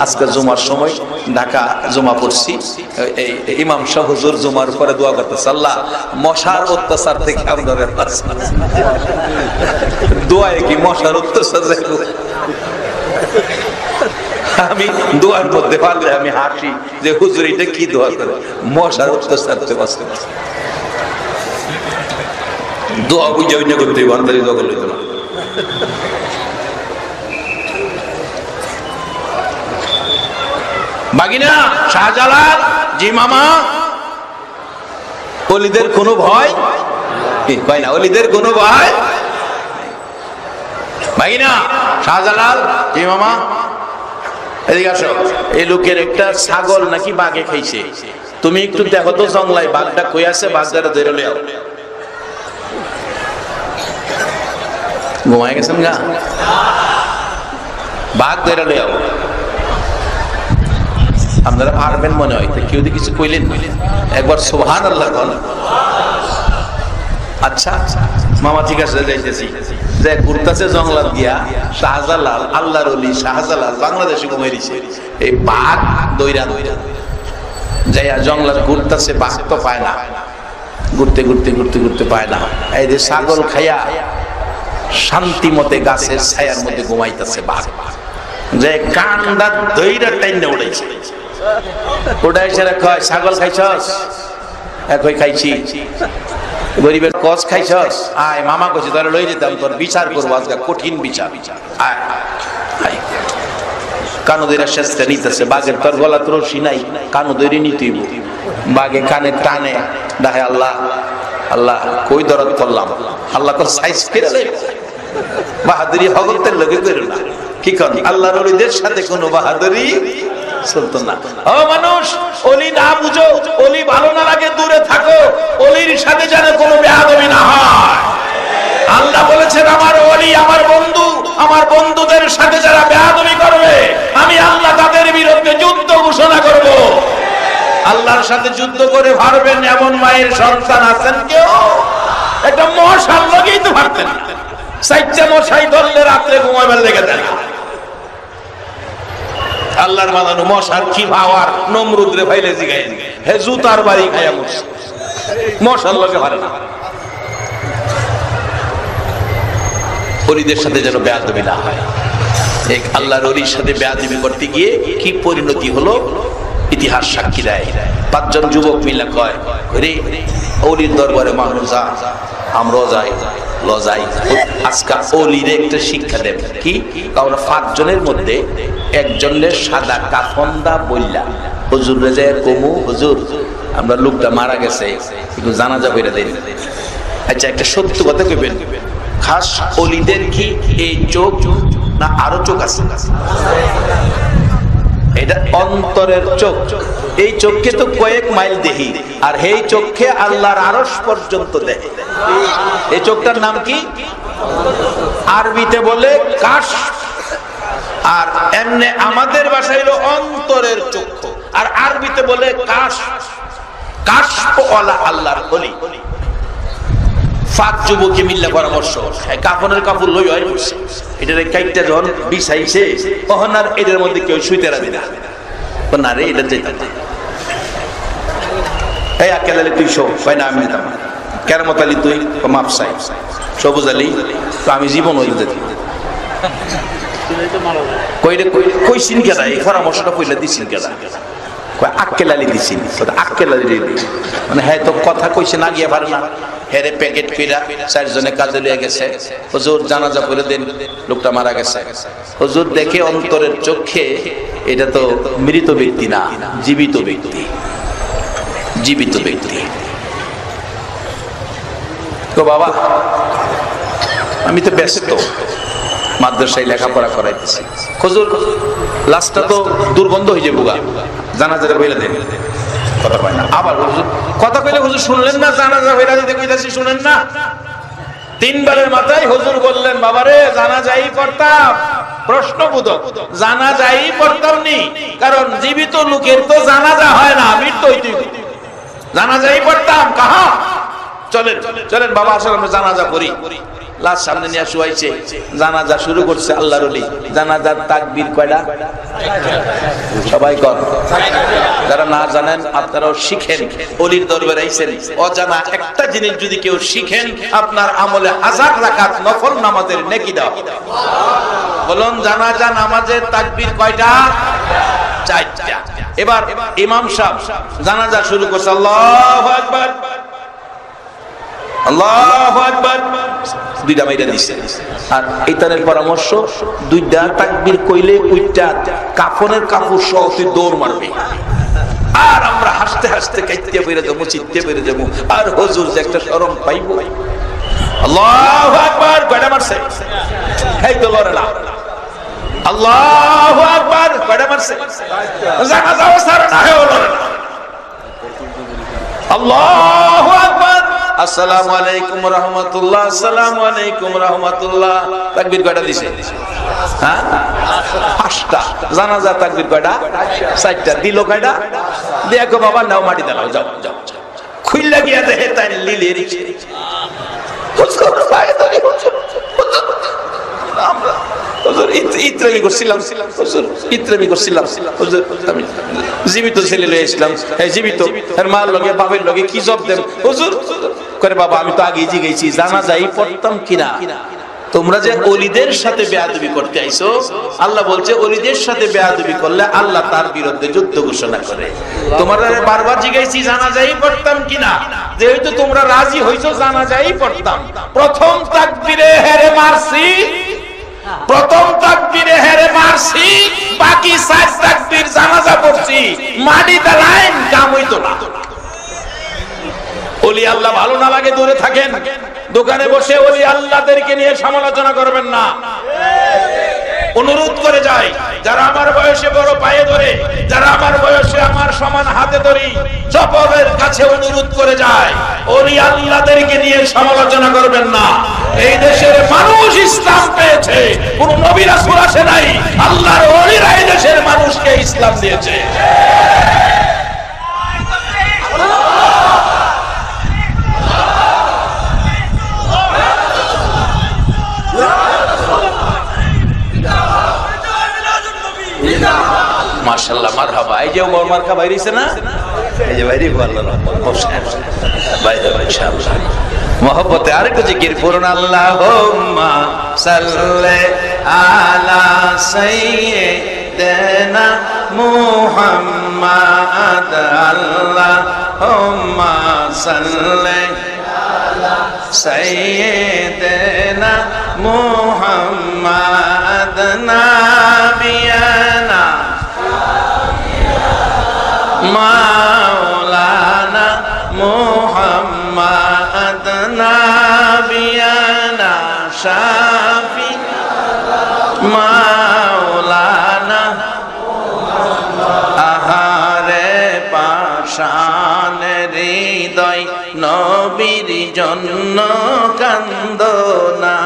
আজকে জুমার সময় ঢাকা জুমা পড়ছি। ইমাম সাহেব হুজুর জুমার পরে দোয়া করতেছে, আল্লাহ মশার অত্যাচার থেকে আমাদের দোয়ায় কি মশার অত্যাচার? আমি দোয়ার মধ্যে পারলে আমি হাসি যে হুজুর এটা কি দোয়া করে, মশার অত্যাচার থেকে বাঁচতে। দোয়া বুঝে অন্য করতে বান্দারি দোয়া করলে না। বাগিনা শাহজালাল, জি মামা, ওলিদের কোনো ভয় কয় না, ওলিদের কোনো ভয়। বাগিনা শাহজালাল, জি মামা, এদিকে আসো। এই লোকের একটা ছাগল নাকি বাঘে খাইছে, তুমি একটু দেখো তো জঙ্গলায় বাঘটা কই আছে, বাঘটা ধরে লও। ঘুমায় গেছেন গা? বাঘ ধরে লও। আপনারা পারবেন মনে হয়, কেউ কিছু কইলেন একবার সুবহানাল্লাহ বলেন। আচ্ছা মামা ঠিক আছে, যাইতেছি। যে ঘুরতেছে জঙ্গলাত গিয়া শাহজালাল, আল্লাহর ওলি শাহজালাল বাংলাদেশে ঘুমাইছে। এই বাঘ দইরা যাইয়া জঙ্গলাত ঘুরতেছে, বাঘ তো পায় না, ঘুরতে ঘুরতে ঘুরতে ঘুরতে পায় না। এই যে ছাগল খাইয়া শান্তি মতে গাছের ছায়ার মধ্যে ঘুমাইতেছে বাঘ, যে কান্ডা দইরা টাইনে উড়াইছে। ওটা এসে কয় ছাগল খাইছস? কই খাইছি। গরিবের কস খাইছস, আয় মামা কইছে তোরে লই যেতাম, তোর বিচার করবো আজকে, কঠিন বিচার। আয় আয় কানো ধরে শেষটা নিতেছে, বাঘের তোর গলা তোর রশি নাই, কানো ধরে নিতেইব। বাঘে কানে টানে, ডাহে আল্লাহ আল্লাহ, কই দরদ করলাম, আল্লাহ কর সাইজ ফিরালে বাহাদুরি হগতের লগে করো না। কি কন আল্লাহর ওলিদের সাথে কোনো বাহাদুরি চলতো না। ও মানুষ, ওলি না বুঝো, ওলি ভালো না লাগে দূরে থাকো, ওলির সাথে যেন কোনো বেয়াদবি না হয়। আল্লাহ বলেছেন আমার ওলি আমার বন্ধু, আমার বন্ধুদের সাথে যারা বেয়াদবি করবে আমি আল্লাহ তাদের বিরুদ্ধে যুদ্ধ ঘোষণা করব। আল্লাহর সাথে যুদ্ধ করে পারবেন এমন মায়ের সন্তান আছেন কেউ? একটা মশার লগেই তো পারতেন না, সাইচ্চা মশাই ধরলে রাত্রে ঘুমাইবার লেগে দেয়। আল্লাহর বানানো মশার কি পাওয়ার, নমরুদরে ফাইলে জিগাই হে জুতার বাড়ি খাইয়া মরছে, মশার লগে পারে না। ওলিদের সাথে যেন বেয়াদবি না হয়। এক আল্লাহর ওলির সাথে বেয়াদবি করতে গিয়ে কি পরিণতি হলো ইতিহাস সাক্ষী দেয়। 5 জন যুবক মিলে কয় রে ওলির দরবারে মানুষ যা, আমরাও যাই, লজাই। আজকে ওলিরে একটা শিক্ষা দেব। কি? কারণ 5 জনের মধ্যে একজনের সাদা কাফনদা বললা হুজুর রেজে কমু, হুজুর আমরা লোকটা মারা গেছে, কিন্তু জানাজা কইরা দেন। আচ্ছা একটা সত্য কথা কইবেন, খাস ওলিদের কি এই চোখ না আরো চোখ আছে? এটা অন্তরের চোখ। এই চোখকে তো কয়েক মাইল দেখি, আর এই চোখে আল্লাহর আরশ পর্যন্ত দেখে। এই চোখটার নাম কি? আরবিতে বলে কাশ, আর এমনি আমাদের ভাষায় হলো অন্তরের চক্ষু, আর আরবিতে বলে কাশ। কাশওয়ালা আল্লাহর ওলি। 5 যুবকে মিললে পরামর্শ, কাফনের কাপড় লই হয় বসে, এটার কাইটটা যখন বিছাইছে তখন আর এটার মধ্যে কেউ শুইতে রাজি না। না রে এটা যেতাম না, এই আকেল আলী তুই শো, ভাই না আমি যেতাম না। কেরামত আলী তুই, মাপ সাই, সবুজ আলী তো আমি জীবন হইল যেতাম। কইসিন কেডা এই পরামর্শটা কইলা দিছিন কেডা? আক্কেল আলী দিছিন। আক্কেল আলী মানে হ্যাঁ তো কথা কইছে না গিয়ে পারে না, হেরে প্যাকেট কইরা 4 জনে কাজে লিয়ে গেছে, হুজুর জানাজা করে দেন, লোকটা মারা গেছে। হুজুর দেখে অন্তরের চোখে এটা তো মৃত ব্যক্তি না, জীবিত ব্যক্তি, জীবিত ব্যক্তি। তো বাবা আমি তো ব্যস্ত, মাদ্রাসায় লেখাপড়া করাইতেছি, হুজুর লাশটা তো দুর্গন্ধ হয়ে যাবো গা, জানাজাটা বইলা দেন। কথা কয় না, আবার হুজুর কথা কইলে হুজুর শুনলেন না, জানাজা বইলা দিতে কইতাছি শুনেন না। 3 বারের মাথায় হুজুর বললেন বাবারে জানাজাই পড়তাম, প্রশ্নবোধক জানাজাই পড়তাম নি, কারণ জীবিত লোকের তো জানাজা হয় না, মৃত্যু হইতে জানাজাই পড়তাম। কাহা চলেন চলেন বাবা আসলে আমরা জানাজা পড়ি। লাশ সামনে নিয়ে শুয়াইছে, জানাজা শুরু করছে আল্লাহর ওলি। জানাজার তাকবীর কয়টা? সবাই কর। যারা না জানেন আপনারাও শিখেন, ওলির দরবারে আইছেন, অজানা একটা জিনিস যদি কেউ শিখেন আপনার আমলে 1000 রাকাত নফল নামাজের নেকি দাও। বলুন জানাজা নামাজের তাকবীর কয়টা? 4টা। এবার ইমাম সাহেব জানাজা শুরু করছে, আল্লাহু আকবার আল্লাহু আকবার, 2টা মাইরা দিছে। আর এইটার পরামর্শ 2টা তাকবীর কইলে ওইটা কাফনের কাপড় সহ তুই দৌড় মারবি, আর আমরা হাসতে হাসতে কাইতে বেরে যাবো, চিত্তে বেরে যাবো, আর হুজুর যে একটা শরম পাইবো। আল্লাহু আকবার কয়টা মারছে? এই তো লড়ে না। আল্লাহু আকবার কয়টা মারছে? জানাজা সারা না হয় লড়ে না। আল্লাহু আকবার, আসসালামু আলাইকুম রাহমাতুল্লাহ, আসসালামু আলাইকুম রাহমাতুল্লাহ। তাকবীর কয়টা দিছে? হ্যাঁ 5টা। জানাজা তাকবীর কয়টা? 4টা। দিল কয়টা? দেখো বাবা নাও মাটি দাও, যাও যাও। খুইলা গিয়া দেখে তাই লিলি রিছে, হুজুর পায়ে ধরে, হুজুর আমরা হুজুর ইতরামি করছিলাম, হুজুর ইতরামি করছিলাম, হুজুর আমি জীবিত ছেলে লয়ে আসলাম, এই জীবিত এর মার লগে বাপের লগে কি জব দেব হুজুর? করে বাবা আমি তো আগে জিগেছি জানাজাই পড়তাম কিনা। তোমরা যে ওলিদের সাথে বেয়াদবি করতে আইছো, আল্লাহ বলছে ওলিদের সাথে বেয়াদবি করলে আল্লাহ তার বিরুদ্ধে যুদ্ধ ঘোষণা করে। তোমরা বারবার জিজ্ঞাসি জানাজাই পড়তাম কিনা, যেহেতু তোমরা রাজি হইছো জানাজাই পড়তাম। প্রথম তাকবীরে হেরে মারছি, প্রথম তাকবীরে হেরে মারছি, বাকি 4 তাকবীর জানাজা পড়ছি, মাটিতে লাইন কাম হইতো না। ওলি আল্লাহ ভালো না লাগে দূরে থাকেন। দোকানে বসে ওলি আল্লাহদেরকে নিয়ে সমালোচনা করবেন না। অনুরোধ করে যাই, যারা আমার বয়সে বড় পায়ে ধরে, যারা আমার বয়সে আমার সমান হাতে ধরি, সকলের কাছে অনুরোধ করে যায়, ওলি আল্লাহদেরকে নিয়ে সমালোচনা করবেন না। এই দেশের মানুষ ইসলাম পেয়েছে, কোন নবী রাসূল আসে নাই, আল্লাহর ওলিরা এই দেশের মানুষকে ইসলাম দিয়েছে। মাশাআল্লাহ, মারহাবা। এই যে ওমর মার্কা বাইরেছে না, এই যে বাইরে আল্লাহর রহমত, বাইরে ইনশাআল্লাহ। মহব্বতে আরেকটু জিকির করুন, আল্লাহুম্মা সাল্লি আলা সাইয়্যিদিনা মুহাম্মাদ, আল্লাহুম্মা সাল্লি আলা সাইয়্যিদিনা মুহাম্মাদ নাবিয়ানা মাওলানা মুহাম্মাদ নাবিয়ানা শাফি মাওলানা আহারে পাশান হৃদয় নবীর জন্য কান্দনা,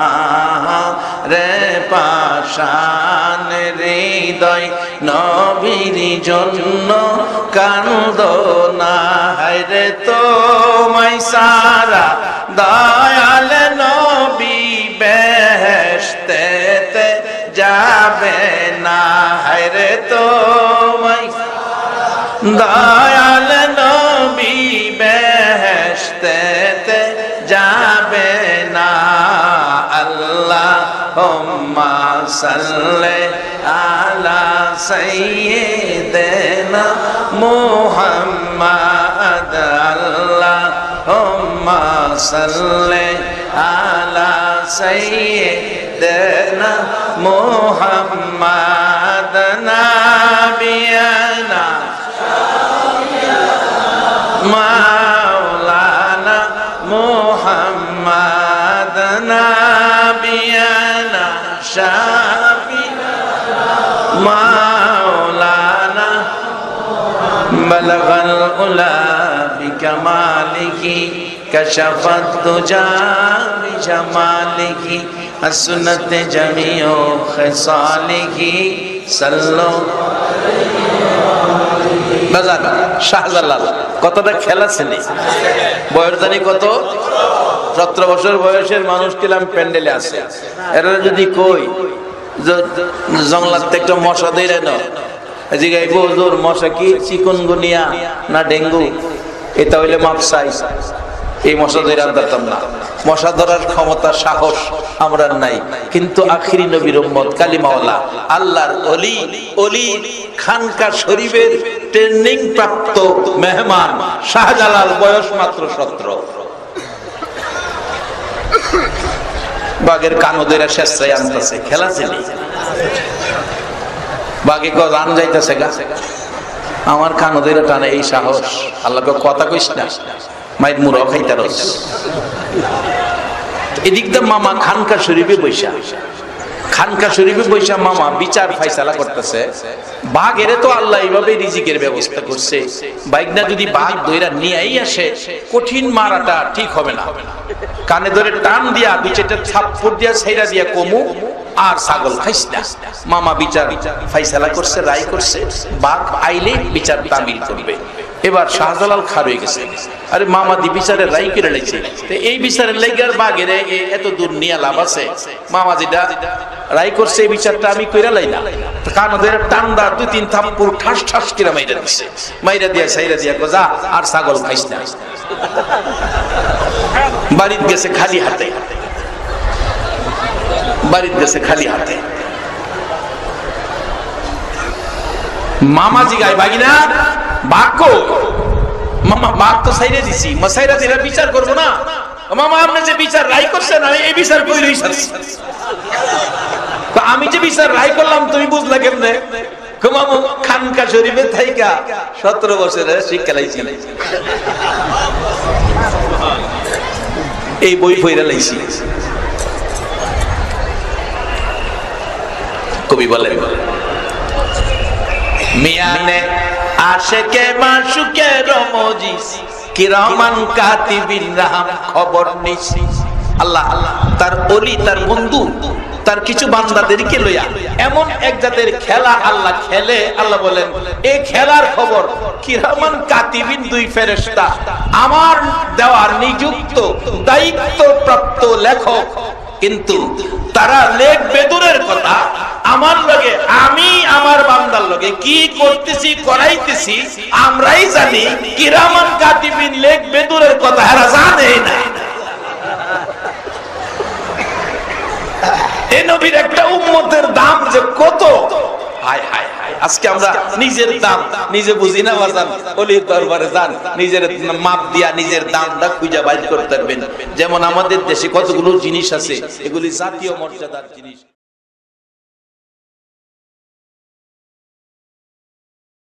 আহারে পাশান হৃদয় নবীর জন্য কান্দনা। হায়রে তোমায় সারা দয়াল নবী বেহেশতেতে যাবে না, হায়রে তোমায় দয়াল নবী বেহেশতেতে যাবে না। আল্লাহুম্মা সাল্লি আলা সাইয়্যিদিনা মুহাম্মাদ, আল্লাহুম্মা সাল্লি আলা সাইয়্যিদিনা মুহাম্মাদ নাবিয়ানা মাওলানা মুহাম্মাদ নাবিয়ানা শাফি মাওলানা বালাগাল উলা বিকামালিহি কাশাফাত তুজা বিজামালিহি হাসনাত জামিউ খিসালিহি সাল্লু বাজানা শাহজালাল। কতটা খেলা ছেলে, বয়স জানি কত, 17 বছর বয়সের মানুষ কিলাম প্যান্ডেলে আছে। এরা যদি কই জঙ্গলাতে একটা মশা ধরে না, জিগাইব হুজুর মশা কি চিকুনগুনিয়া না ডেঙ্গু, এটা হইলে মাপ চাই, এই মশা ধরে আনতাম না। মশা ধরার ক্ষমতা সাহস আমরা নাই, কিন্তু আখিরি নবীর উম্মত কালিমাওয়ালা আল্লাহর ওলি, ওলি খানকা শরীফের ট্রেনিং প্রাপ্ত মেহমান শাহজালাল, বয়স মাত্র 17। বাঘের কানদের শেষায় আনতেছে, খেলা ছেলে। বাঘে গান যাইতেছে গা, আমার কানদের টানে, এই সাহস। আল্লাহকে কথা কইস না, মায়ের মুড়ো খাইতার। এদিক দিয়ে মামা খানকা শরীফে বৈশা, খানকা শরীফে বৈশা মামা বিচার ফাইসালা করতেছে। বাঘেরে তো আল্লাহ এইভাবে রিজিকের ব্যবস্থা করছে, বাইকনা যদি বাঘ দইরা নিয়েই আসে, কঠিন মারাটা ঠিক হবে না। কানে ধরে টান দিয়া 2-4টা থাপ্পড় দিয়া ছাইরা দিয়া কমু, আর ছাগল খাইস না। মামা বিচার ফাইসালা করছে, রায় করছে, বাঘ আইলে বিচার তামিল করবে। এবার শাহজালাল খার হয়ে গেছে, আরে মামা দি বিচারের রায় করে লাইছে, এই বিচারের লাইগার বাঘের এত দূর নিয়ে লাভ আছে? মামা যেটা রায় করছে এই বিচারটা আমি কইরা লাই না। কান ধরে টান্দা 2-3 থাপ্পড় ঠাস ঠাস করে মাইরা দিছে, মাইরা দিয়া সাইরা দিয়া যা আর ছাগল খাইস না। বাড়িতে গেছে খালি হাতে। বাড়ির দেশে খালি হাতে। মামা জিগায় ভাগিনা বাঘ কো? মামা বাঘ তো সাইরে দিছি, মাসাইরা দিরা বিচার করব না। মামা আপনি যে বিচার রায় করছেন আমি এই বিচার কইরই ছাড়ছি। তো আমি যে বিচার রায় করলাম তুমি বুঝলা কেমনে? মামু খানকা শরীফে থাইকা 17 বছরের শিক্ষা লাইছি, এই বই পড়া লাইছি। কবি বলেন মিয়ানে আশেকে মাশুকে রমজিস কিরামান কাতিবিন রাহাম খবর নিছি। আল্লাহ তার ওলি, তার বন্ধু, তার কিছু বান্দাদেরকে লইয়া এমন এক জাতের খেলা আল্লাহ খেলে। আল্লাহ বলেন এই খেলার খবর কিরামান কাতিবিন, দুই ফেরেশতা আমার দেওয়ার নিযুক্ত দায়িত্ব প্রাপ্ত লেখক, কিন্তু তারা লেখবে দূরের কথা আমার লগে, আমি আমার বান্দার লগে কি করতেছি করাইতেছি আমরাই জানি। কিরামান কাতিবিন লেখবে দূরের কথা এরা জানে না। এই নবীর একটা উম্মতের দাম যে কত! হায় হায় হায়, আজকে আমরা নিজের দাম নিজে বুঝি না। বাজান ওলির দরবারে যান, নিজের মাপ দিয়া নিজের দামটা খুঁজে বাইর করতে পারবেন। যেমন আমাদের দেশে কতগুলো জিনিস আছে, এগুলি জাতীয় মর্যাদার জিনিস।